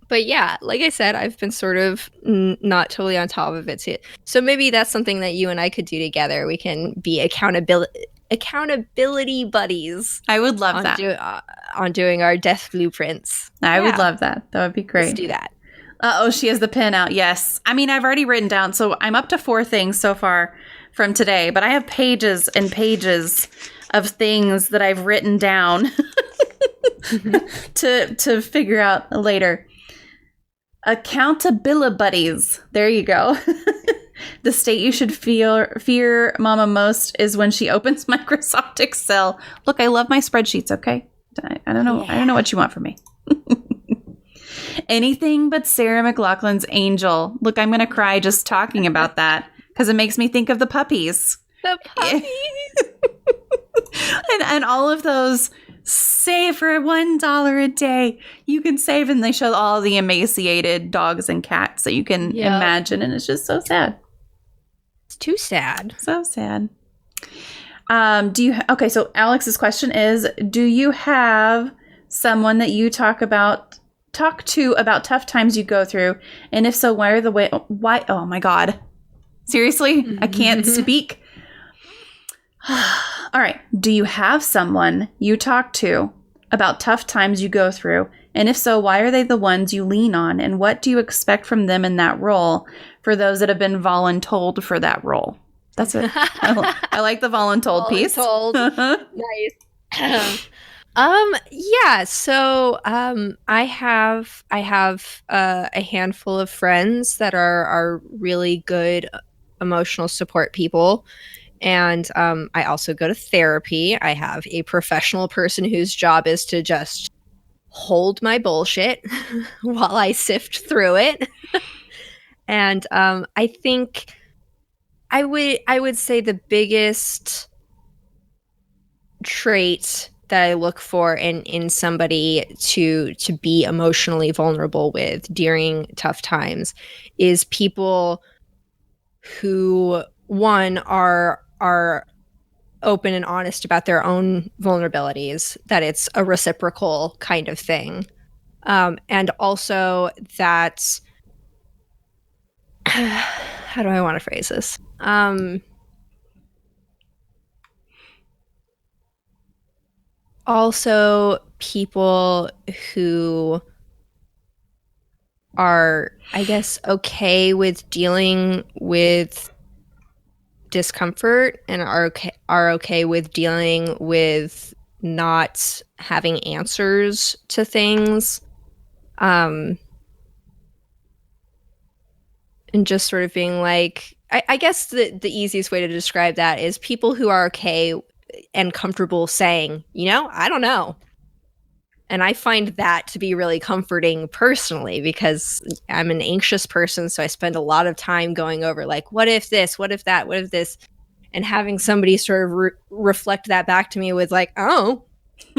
But yeah, like I said, I've been sort of not totally on top of it yet. So maybe that's something that you and I could do together. We can be accountability buddies. I would love that. On doing our death blueprints. I would love that. That would be great. Let's do that. Oh, she has the pen out. Yes. I mean, I've already written down. So I'm up to 4 things so far from today, but I have pages and pages of things that I've written down to figure out later. Accountability buddies. There you go. The state you should fear Mama most is when she opens Microsoft Excel. Look, I love my spreadsheets, okay? I don't know. Yeah. I don't know what you want from me. Anything but Sarah McLachlan's Angel. Look, I'm going to cry just talking about that because it makes me think of the puppies. The puppies. and all of those save for $1 a day. You can save, and they show all the emaciated dogs and cats that you can imagine, and it's just so sad. It's too sad. So sad. Okay, so Alex's question is, do you have someone that you talk to about tough times you go through? And if so, why? Oh my God. Seriously? I can't speak. All right. Do you have someone you talk to about tough times you go through? And if so, why are they the ones you lean on? And what do you expect from them in that role for those that have been voluntold for that role? That's it. I like the voluntold piece. Nice. Yeah. So I have a handful of friends that are really good emotional support people. And I also go to therapy. I have a professional person whose job is to just hold my bullshit while I sift through it. And I think I would say the biggest trait that I look for in somebody to be emotionally vulnerable with during tough times is people who, one, are open and honest about their own vulnerabilities, that it's a reciprocal kind of thing. And also that, how do I want to phrase this? Also people who are, I guess, okay with dealing with discomfort and are okay with dealing with not having answers to things, and just sort of being like, I guess the easiest way to describe that is people who are okay and comfortable saying, I don't know. And I find that to be really comforting personally, because I'm an anxious person. So I spend a lot of time going over like, what if this, what if that, what if this, and having somebody sort of reflect that back to me with like, oh,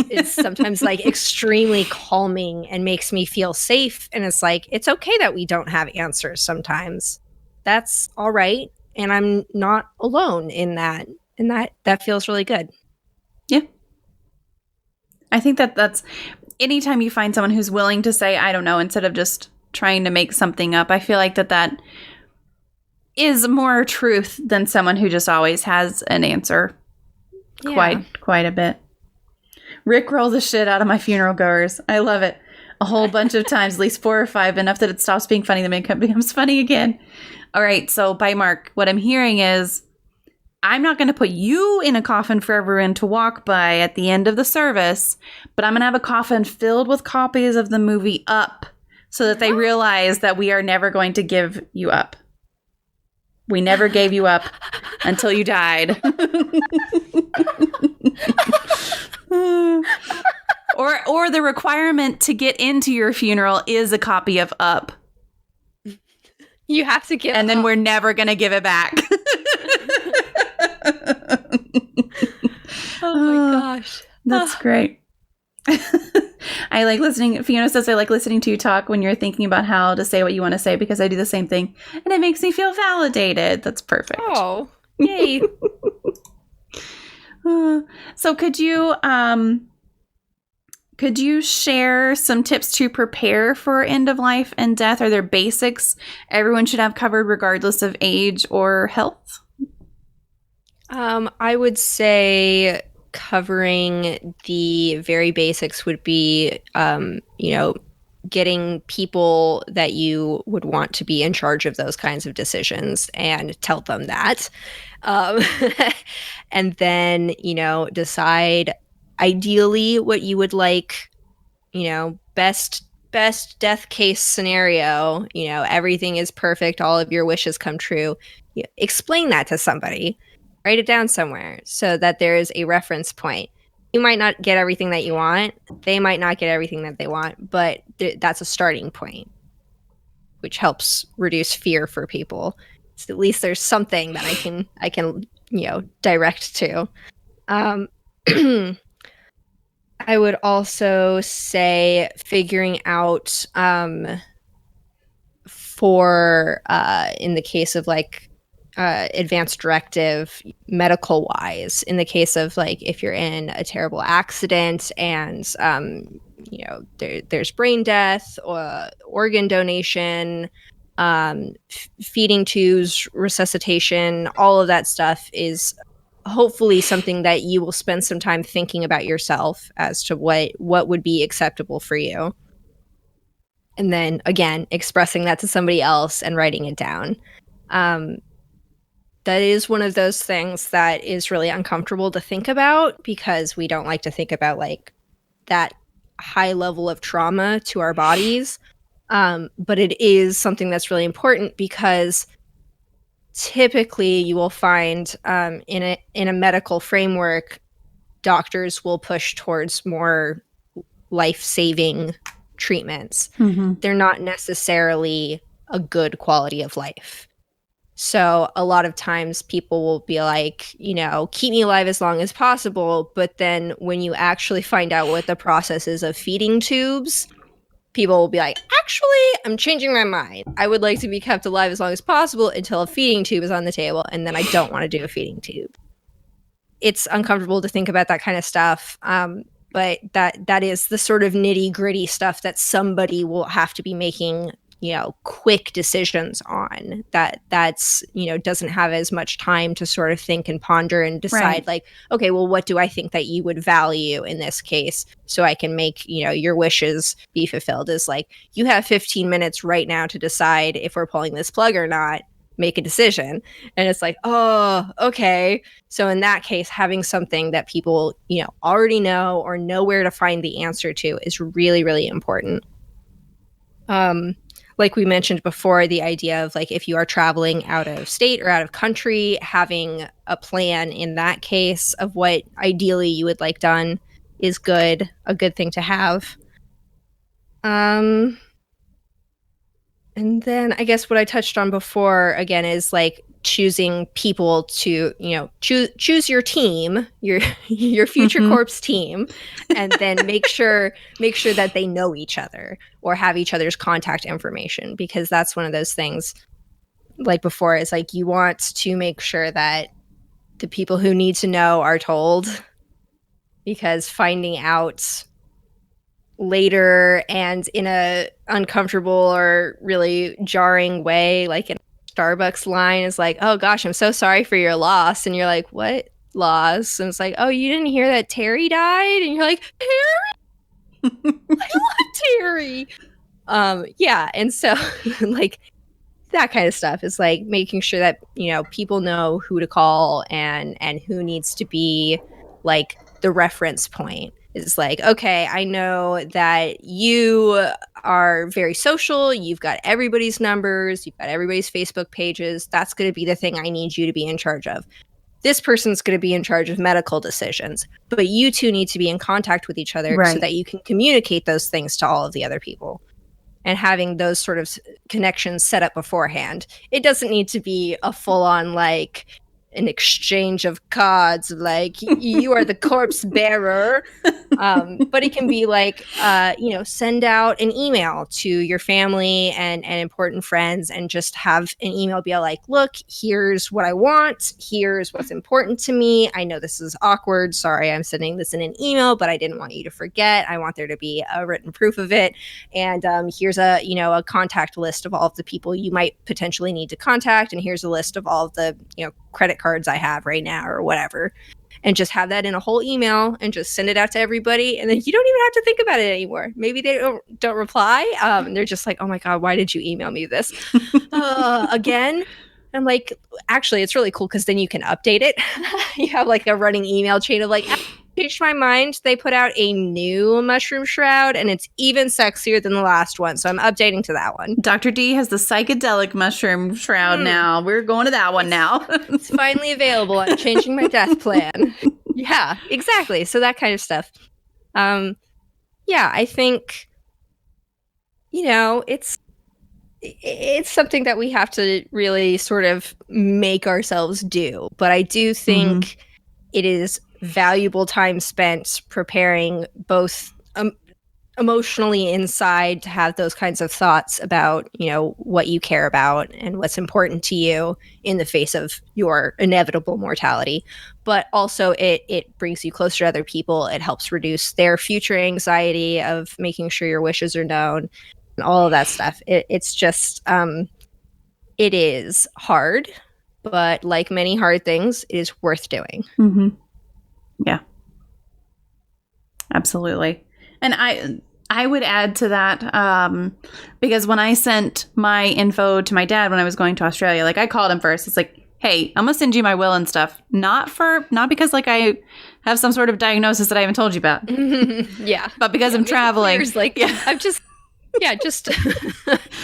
it's sometimes like extremely calming and makes me feel safe. And it's like, it's okay that we don't have answers sometimes. That's all right. And I'm not alone in that. And that feels really good. Yeah. I think that's anytime you find someone who's willing to say, I don't know, instead of just trying to make something up, I feel like that is more truth than someone who just always has an answer. Yeah. Quite a bit. Rick roll the shit out of my funeral goers. I love it. A whole bunch of times, at least 4 or 5, enough that it stops being funny, then it becomes funny again. All right, so by Mark, what I'm hearing is, I'm not going to put you in a coffin for everyone to walk by at the end of the service, but I'm going to have a coffin filled with copies of the movie Up so that they realize that we are never going to give you up. We never gave you up until you died. Or the requirement to get into your funeral is a copy of Up. You have to give and then we're never going to give it back. Oh my gosh. That's great. I like listening. Fiona says, I like listening to you talk when you're thinking about how to say what you want to say, because I do the same thing and it makes me feel validated. That's perfect. Oh, yay. So could you Could you share some tips to prepare for end of life and death? Are there basics everyone should have covered regardless of age or health? I would say covering the very basics would be, getting people that you would want to be in charge of those kinds of decisions and tell them that. Um, and then, decide ideally what you would like, best death case scenario, everything is perfect, all of your wishes come true. Explain that to somebody. Write it down somewhere so that there is a reference point. You might not get everything that you want. They might not get everything that they want, but that's a starting point, which helps reduce fear for people. So at least there's something that I can direct to. I would also say figuring out for in the case of like advanced directive medical wise, in the case of like if you're in a terrible accident and there's brain death or organ donation, feeding tubes, resuscitation, all of that stuff is hopefully something that you will spend some time thinking about yourself as to what would be acceptable for you. And then again, expressing that to somebody else and writing it down. That is one of those things that is really uncomfortable to think about because we don't like to think about like that high level of trauma to our bodies. But it is something that's really important because typically you will find in a medical framework, doctors will push towards more life-saving treatments. Mm-hmm. They're not necessarily a good quality of life. So a lot of times people will be like, keep me alive as long as possible. But then when you actually find out what the process is of feeding tubes, people will be like, actually, I'm changing my mind. I would like to be kept alive as long as possible until a feeding tube is on the table. And then I don't want to do a feeding tube. It's uncomfortable to think about that kind of stuff. But that is the sort of nitty gritty stuff that somebody will have to be making quick decisions on that's doesn't have as much time to sort of think and ponder and decide Right. like, okay, well, what do I think that you would value in this case so I can make your wishes be fulfilled? Is like, you have 15 minutes right now to decide if we're pulling this plug or not, make a decision. And it's like, oh, okay. So in that case, having something that people already know or know where to find the answer to is really, really important. Like we mentioned before, the idea of like if you are traveling out of state or out of country, having a plan in that case of what ideally you would like done is a good thing to have. And then I guess what I touched on before again is like choosing people to choose your team, your future corpse team, and then make sure that they know each other or have each other's contact information, because that's one of those things like before is like you want to make sure that the people who need to know are told, because finding out later and in a uncomfortable or really jarring way, like in Starbucks line, is like, oh gosh, I'm so sorry for your loss. And you're like, what loss? And it's like, oh, you didn't hear that Terry died? And you're like, Terry? I love Terry. Yeah. And so like that kind of stuff is like making sure that, people know who to call and who needs to be like the reference point. It's like, okay, I know that you are very social. You've got everybody's numbers. You've got everybody's Facebook pages. That's going to be the thing I need you to be in charge of. This person's going to be in charge of medical decisions. But you two need to be in contact with each other so that you can communicate those things to all of the other people. And having those sort of connections set up beforehand. It doesn't need to be a full-on like, an exchange of cards, like you are the corpse bearer. But it can be like, send out an email to your family and important friends, and just have an email be like, look, here's what I want. Here's what's important to me. I know this is awkward. Sorry, I'm sending this in an email, but I didn't want you to forget. I want there to be a written proof of it. And here's a contact list of all of the people you might potentially need to contact. And here's a list of all of the, credit cards I have right now or whatever. And just have that in a whole email and just send it out to everybody. And then you don't even have to think about it anymore. Maybe they don't reply. They're just like, oh my God, why did you email me this again? I'm like, actually, it's really cool because then you can update it. You have like a running email chain of like, I changed my mind. They put out a new mushroom shroud and it's even sexier than the last one. So I'm updating to that one. Dr. D has the psychedelic mushroom shroud now. We're going to that one now. It's finally available. I'm changing my death plan. Yeah, exactly. So that kind of stuff. I think, it's something that we have to really sort of make ourselves do. But I do think it is valuable time spent preparing both emotionally inside to have those kinds of thoughts about, what you care about and what's important to you in the face of your inevitable mortality. But also it brings you closer to other people. It helps reduce their future anxiety of making sure your wishes are known. And all of that stuff. It's just, it is hard, but like many hard things, it is worth doing. Mm-hmm. Yeah, absolutely. And I would add to that, because when I sent my info to my dad when I was going to Australia, like I called him first. It's like, hey, I'm gonna send you my will and stuff. Not because like I have some sort of diagnosis that I haven't told you about. Yeah. But because I'm traveling. I'm just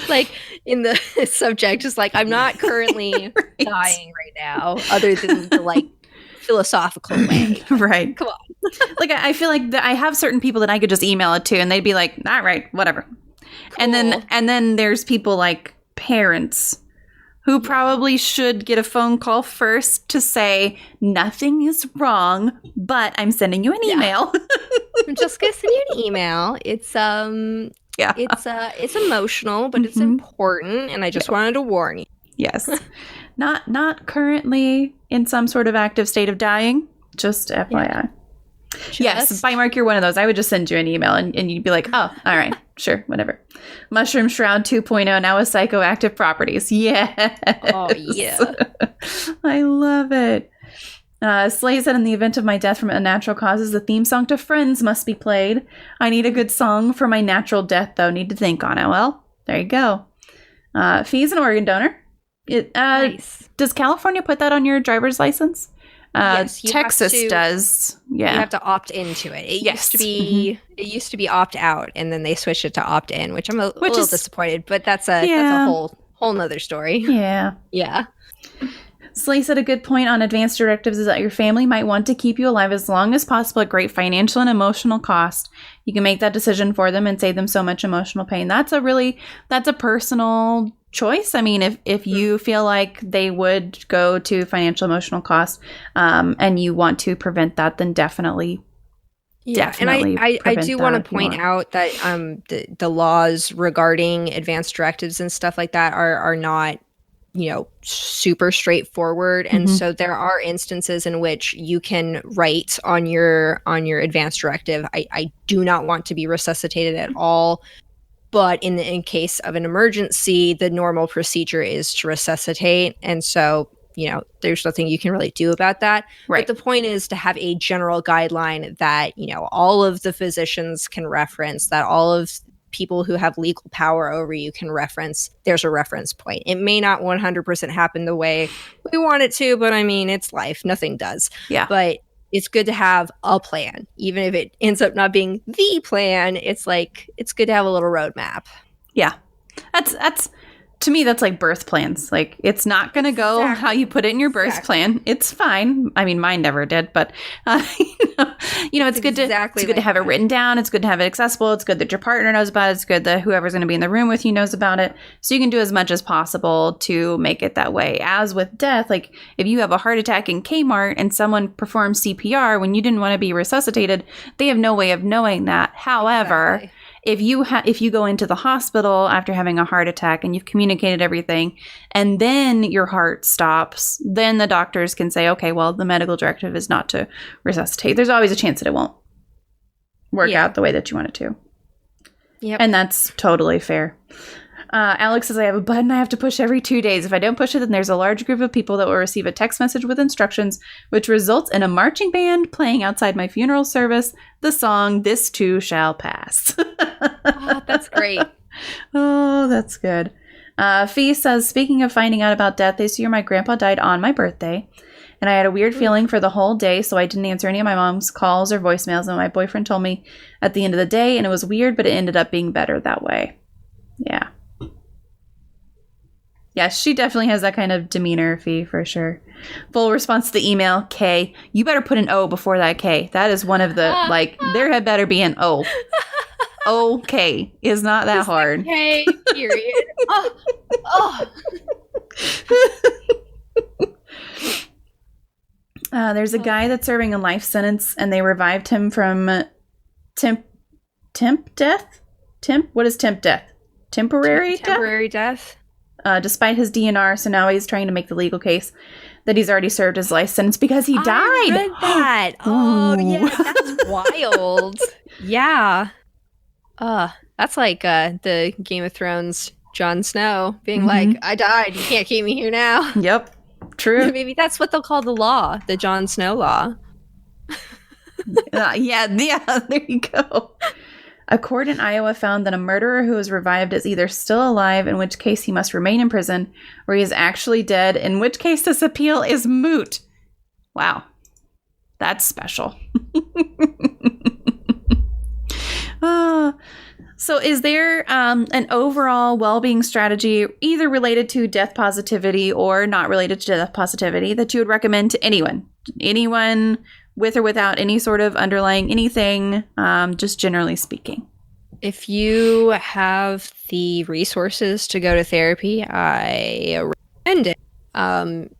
like in the subject, just like I'm not currently dying right now, other than the like philosophical way. Right. Come on. Like I feel like I have certain people that I could just email it to and they'd be like, all right, whatever. Cool. And then there's people like parents who probably should get a phone call first to say nothing is wrong, but I'm sending you an email. I'm just gonna send you an email. It's it's emotional, but it's important, and I just wanted to warn you. Yes. Not currently in some sort of active state of dying. Just FYI. Yes, by Mark, you're one of those. I would just send you an email and you'd be like, oh, all right, sure, whatever. Mushroom Shroud 2.0 now with psychoactive properties. Yes. Oh, yeah. I love it. Slay said, in the event of my death from unnatural causes, the theme song to Friends must be played. I need a good song for my natural death, though. Need to think on it. Well, there you go. Fee's an organ donor. Nice. Does California put that on your driver's license? Yes, Texas does. Yeah, you have to opt into it. It used to be opt out, and then they switched it to opt in, which I'm a little disappointed. But that's a whole nother story. Yeah, yeah. Slay said a good point on advanced directives is that your family might want to keep you alive as long as possible at great financial and emotional cost. You can make that decision for them and save them so much emotional pain. That's a personal choice. I mean, if you feel like they would go to financial emotional cost, and you want to prevent that, then definitely. Yeah, and I do want to point out that the laws regarding advanced directives and stuff like that are not, super straightforward. And so there are instances in which you can write on your advanced directive, I do not want to be resuscitated at all. But in case of an emergency, the normal procedure is to resuscitate. And so, there's nothing you can really do about that. Right. But the point is to have a general guideline that, all of the physicians can reference, that all of people who have legal power over you can reference. There's a reference point. It may not 100% happen the way we want it to, but I mean, it's life. Nothing does. Yeah. But it's good to have a plan. Even if it ends up not being the plan, it's good to have a little roadmap. Yeah. That's To me, that's like birth plans. Like, it's not going to go how you put it in your birth plan. It's fine. I mean, mine never did, but it's good to have it written down. It's good to have it accessible. It's good that your partner knows about it. It's good that whoever's going to be in the room with you knows about it. So you can do as much as possible to make it that way. As with death, like if you have a heart attack in Kmart and someone performs CPR when you didn't want to be resuscitated, they have no way of knowing that. However, if you go into the hospital after having a heart attack and you've communicated everything and then your heart stops, then the doctors can say, okay, well, the medical directive is not to resuscitate. There's always a chance that it won't work out the way that you want it to. Yep. And that's totally fair. Alex says, I have a button I have to push every 2 days. If I don't push it, then there's a large group of people that will receive a text message with instructions, which results in a marching band playing outside my funeral service the song This Too Shall Pass. Oh, that's great. Oh, that's good. Fee says, speaking of finding out about death, this year my grandpa died on my birthday, and I had a weird feeling for the whole day, so I didn't answer any of my mom's calls or voicemails, and my boyfriend told me at the end of the day, and it was weird, but it ended up being better that way. Yeah. Yeah, she definitely has that kind of demeanor, Fee, for sure. Full response to the email, K. You better put an O before that K. That is one of the, there had better be an O. Okay. Is not that hard. K, period. There's a guy that's serving a life sentence, and they revived him from temp death? What is temp death? Temporary death? Despite his DNR, so now he's trying to make the legal case that he's already served his life sentence because he died. I read that. Oh, yeah, that's wild. Yeah. That's like the Game of Thrones Jon Snow being like, I died. You can't keep me here now. Yep. True. Maybe that's what they'll call the law, the Jon Snow law. Yeah, there you go. A court in Iowa found that a murderer who was revived is either still alive, in which case he must remain in prison, or he is actually dead, in which case this appeal is moot. Wow. That's special. So is there an overall well-being strategy, either related to death positivity or not related to death positivity, that you would recommend to anyone? Anyone with or without any sort of underlying anything, just generally speaking? If you have the resources to go to therapy, I recommend it.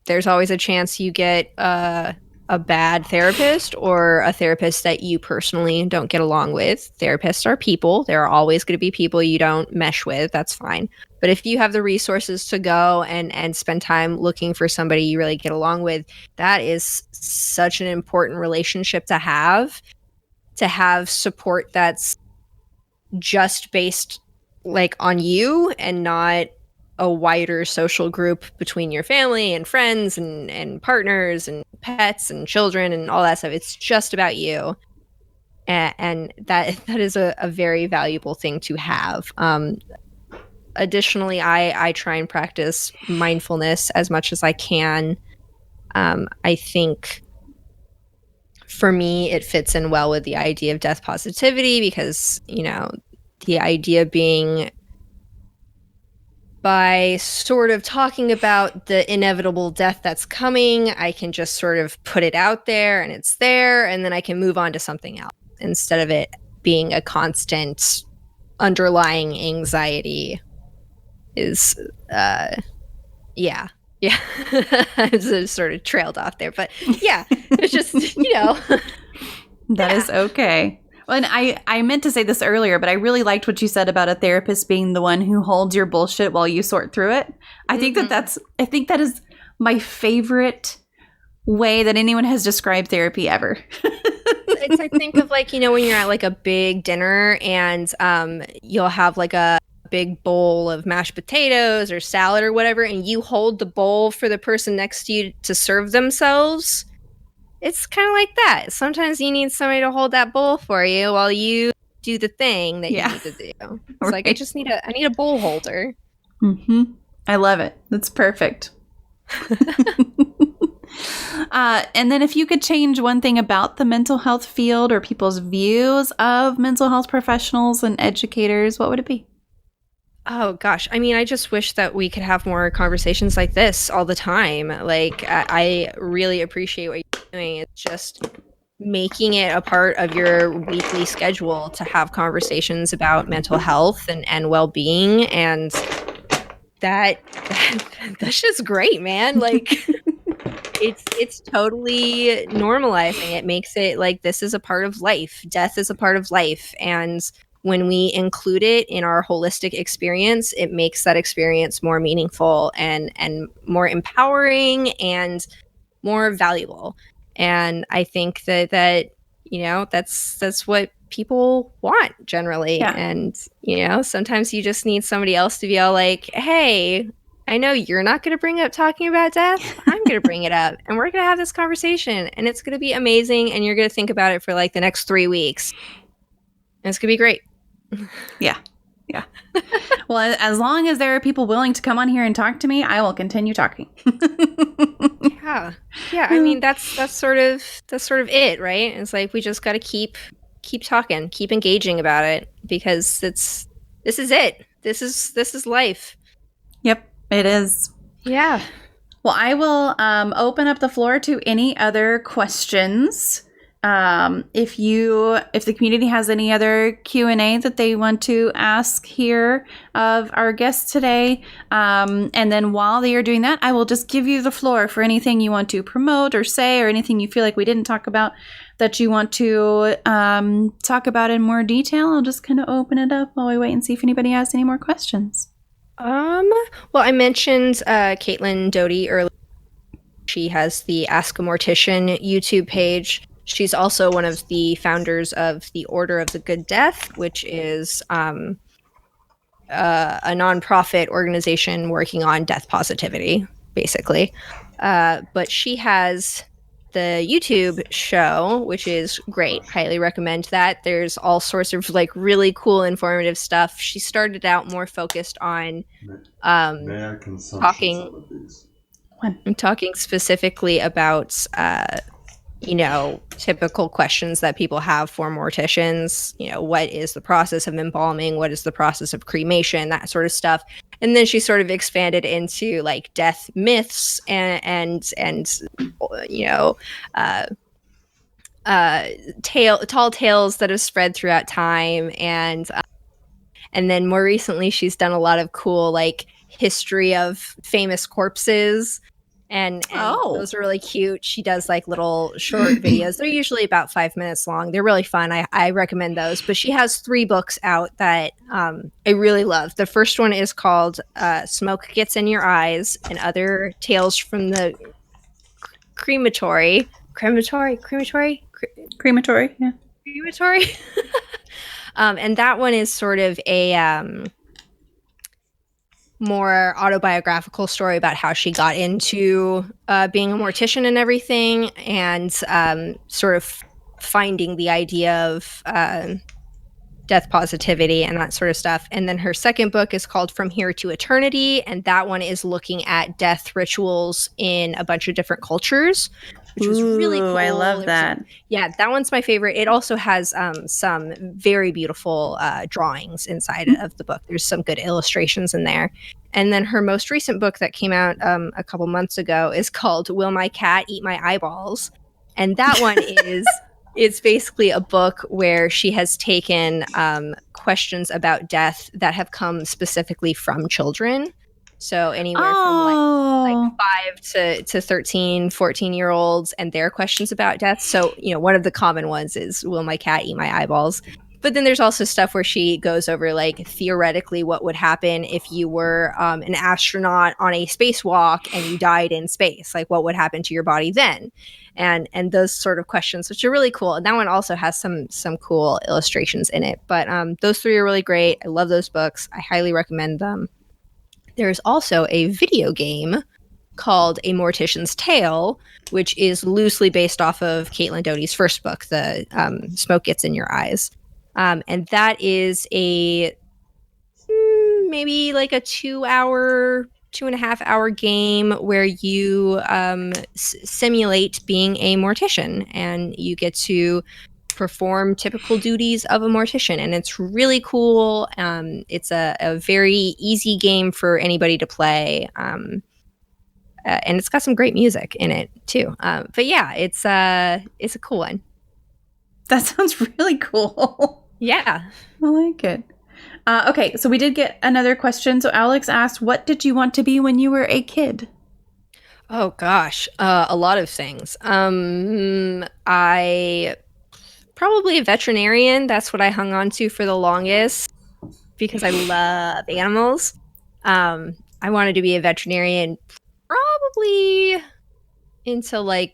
There's always a chance you get a bad therapist or a therapist that you personally don't get along with. Therapists are people. There are always going to be people you don't mesh with. That's fine. But if you have the resources to go and spend time looking for somebody you really get along with, that is such an important relationship to have support that's just based like on you and not a wider social group between your family and friends and partners and pets and children and all that stuff. It's just about you. And that is a very valuable thing to have. Additionally, I try and practice mindfulness as much as I can. I think for me, it fits in well with the idea of death positivity because, the idea being by sort of talking about the inevitable death that's coming, I can just sort of put it out there and it's there, and then I can move on to something else instead of it being a constant underlying anxiety is, yeah. I just sort of trailed off there, but yeah, it's just, That is okay. Well, and I meant to say this earlier, but I really liked what you said about a therapist being the one who holds your bullshit while you sort through it. I think that is my favorite way that anyone has described therapy ever. I think of like, when you're at like a big dinner and you'll have like a big bowl of mashed potatoes or salad or whatever, and you hold the bowl for the person next to you to serve themselves. It's kind of like that. Sometimes you need somebody to hold that bowl for you while you do the thing that you need to do. It's right. Like I need a bowl holder. Mm-hmm. I love it. That's perfect. And then if you could change one thing about the mental health field or people's views of mental health professionals and educators, what would it be? Oh gosh, I mean, I just wish that we could have more conversations like this all the time. Like, I really appreciate what you're doing. It's just making it a part of your weekly schedule to have conversations about mental health and well-being, and that that's just great, man. Like, it's totally normalizing. It makes it like this is a part of life. Death is a part of life, and when we include it in our holistic experience, it makes that experience more meaningful and more empowering and more valuable. And I think that that's what people want generally. Yeah. And sometimes you just need somebody else to be all like, hey, I know you're not going to bring up talking about death. I'm going to bring it up, and we're going to have this conversation, and it's going to be amazing, and you're going to think about it for like the next 3 weeks, and it's going to be great. Yeah. Yeah. Well, as long as there are people willing to come on here and talk to me, I will continue talking. Yeah. I mean, that's sort of it, right? It's like we just got to keep talking, keep engaging about it, because this is it. This is life. Yep, it is. Yeah. Well, I will open up the floor to any other questions. If the community has any other Q&A that they want to ask here of our guests today, and then while they are doing that, I will just give you the floor for anything you want to promote or say, or anything you feel like we didn't talk about that you want to talk about in more detail. I'll just kind of open it up while we wait and see if anybody has any more questions. Well, I mentioned Caitlin Doty earlier. She has the Ask a Mortician YouTube page. She's also one of the founders of the Order of the Good Death, which is a nonprofit organization working on death positivity, basically. But she has the YouTube show, which is great. Highly recommend that. There's all sorts of like really cool, informative stuff. She started out more focused on talking specifically about typical questions that people have for morticians. What is the process of embalming? What is the process of cremation? That sort of stuff. And then she sort of expanded into like death myths and tall tales that have spread throughout time. And then more recently, she's done a lot of cool like history of famous corpses. And those are really cute. She does like little short videos. They're usually about 5 minutes long. They're really fun. I recommend those. But she has 3 books out that I really love. The first one is called Smoke Gets in Your Eyes and Other Tales from the Crematory. Yeah. Crematory. And that one is sort of a more autobiographical story about how she got into being a mortician and everything, and sort of finding the idea of death positivity and that sort of stuff. And then her second book is called From Here to Eternity, and that one is looking at death rituals in a bunch of different cultures, which was really cool. I love that. Yeah, that one's my favorite. It also has some very beautiful drawings inside of the book. There's some good illustrations in there. And then her most recent book that came out a couple months ago is called Will My Cat Eat My Eyeballs? And that one it's basically a book where she has taken questions about death that have come specifically from children. So anywhere from like 5 to 13, 14-year-olds and their questions about death. So, one of the common ones is, will my cat eat my eyeballs? But then there's also stuff where she goes over like theoretically what would happen if you were an astronaut on a spacewalk and you died in space. Like, what would happen to your body then? And those sort of questions, which are really cool. And that one also has some cool illustrations in it. But those 3 are really great. I love those books. I highly recommend them. There's also a video game called A Mortician's Tale, which is loosely based off of Caitlin Doty's first book, the Smoke Gets in Your Eyes. And that is a maybe like a 2.5 hour game where you simulate being a mortician, and you get to perform typical duties of a mortician, and it's really cool. It's a very easy game for anybody to play, and it's got some great music in it too. But yeah, it's a cool one. That sounds really cool. Yeah, I like it. Okay, so we did get another question. So Alex asked, what did you want to be when you were a kid? Oh gosh, a lot of things. I probably a veterinarian. That's what I hung on to for the longest because I love animals. I wanted to be a veterinarian probably until like,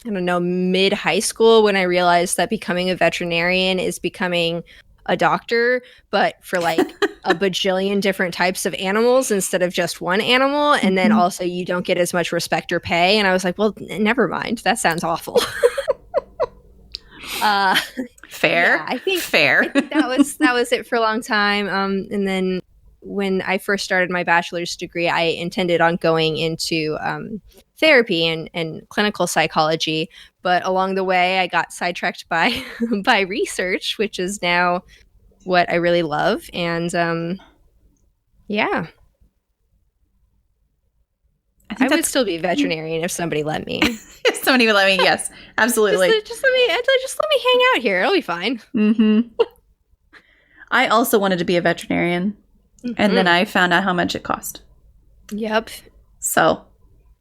I don't know, mid high school, when I realized that becoming a veterinarian is becoming a doctor, but for like a bajillion different types of animals instead of just one animal. And then also you don't get as much respect or pay. And I was like, well, never mind. That sounds awful. Fair. Yeah, I think fair. that was it for a long time. And then when I first started my bachelor's degree, I intended on going into therapy and clinical psychology. But along the way, I got sidetracked by by research, which is now what I really love. And yeah. I would still be a veterinarian if somebody let me. If somebody would let me, yes, absolutely. just let me hang out here. It'll be fine. Mm-hmm. I also wanted to be a veterinarian, and then I found out how much it cost. Yep. So,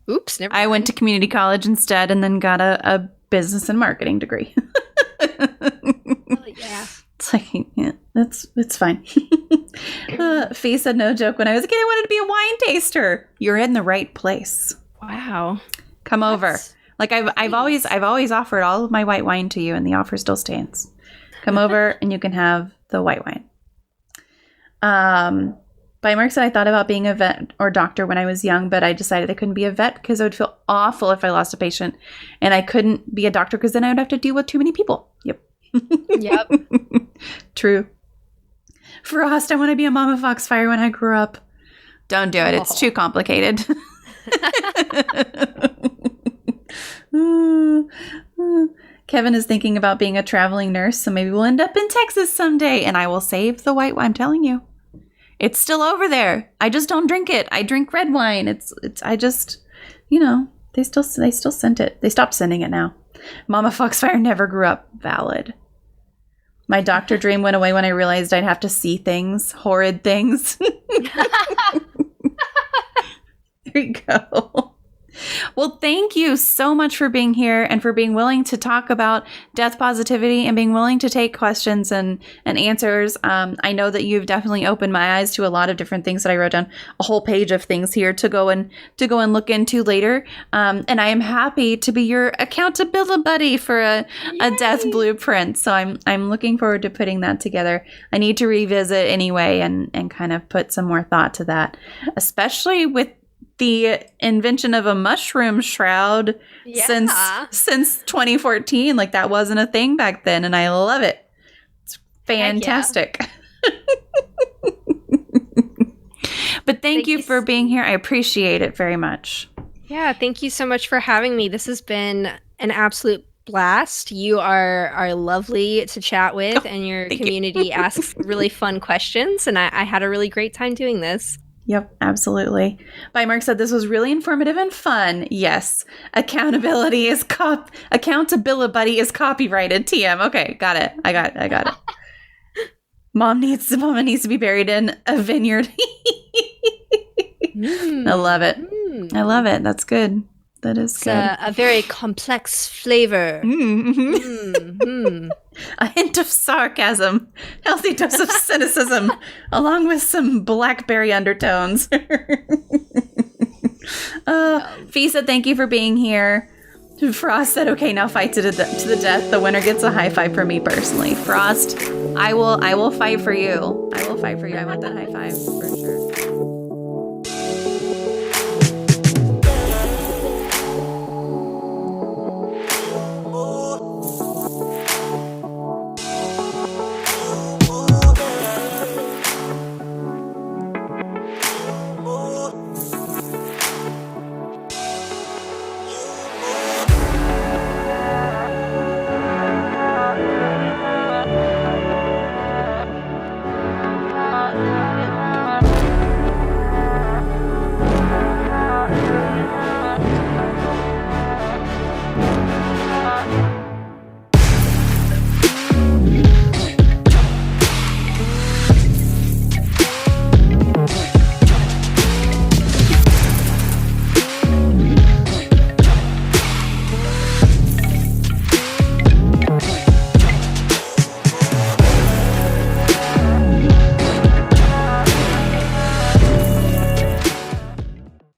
oops. Never mind. I went to community college instead, and then got a business and marketing degree. Yeah. It's like, yeah, it's fine. Fee said, no joke. When I was a kid, I wanted to be a wine taster. You're in the right place. Wow. Come over. Like I've always offered all of my white wine to you, and the offer still stands. Come over and you can have the white wine. By Mark said, I thought about being a vet or doctor when I was young, but I decided I couldn't be a vet because I would feel awful if I lost a patient, and I couldn't be a doctor because then I would have to deal with too many people. Yep. Yep. True. Frost, I want to be a MommaFoxFire when I grow up. Don't do it. Oh. It's too complicated. Kevin is thinking about being a traveling nurse, so maybe we'll end up in Texas someday, and I will save the white wine. I'm telling you. It's still over there. I just don't drink it. I drink red wine. I just, they still sent it. They stopped sending it now. MommaFoxFire never grew up. Valid. My doctor dream went away when I realized I'd have to see things, horrid things. There you go. Well, thank you so much for being here and for being willing to talk about death positivity and being willing to take questions and answers. I know that you've definitely opened my eyes to a lot of different things that I wrote down a whole page of things here to go and look into later. And I am happy to be your accountability buddy for a death blueprint. So I'm looking forward to putting that together. I need to revisit anyway and kind of put some more thought to that, especially with the invention of a mushroom shroud since 2014. Like, that wasn't a thing back then, and I love it. It's fantastic. Yeah. But thank you for being here. I appreciate it very much. Yeah, thank you so much for having me. This has been an absolute blast. You are lovely to chat with, and your community asks really fun questions, and I had a really great time doing this. Yep, absolutely. By Mark said this was really informative and fun. Yes, accountability is accountability is copyrighted. TM. Okay, got it. I got it. Mama needs to be buried in a vineyard. I love it. I love it. That's good. That is good. A very complex flavor. A hint of sarcasm, healthy dose of cynicism, along with some blackberry undertones. Fee said, thank you for being here. Frost said, okay, now fight to the death. The winner gets a high five from me personally. Frost, I will fight for you. I will fight for you. I want that high five for sure.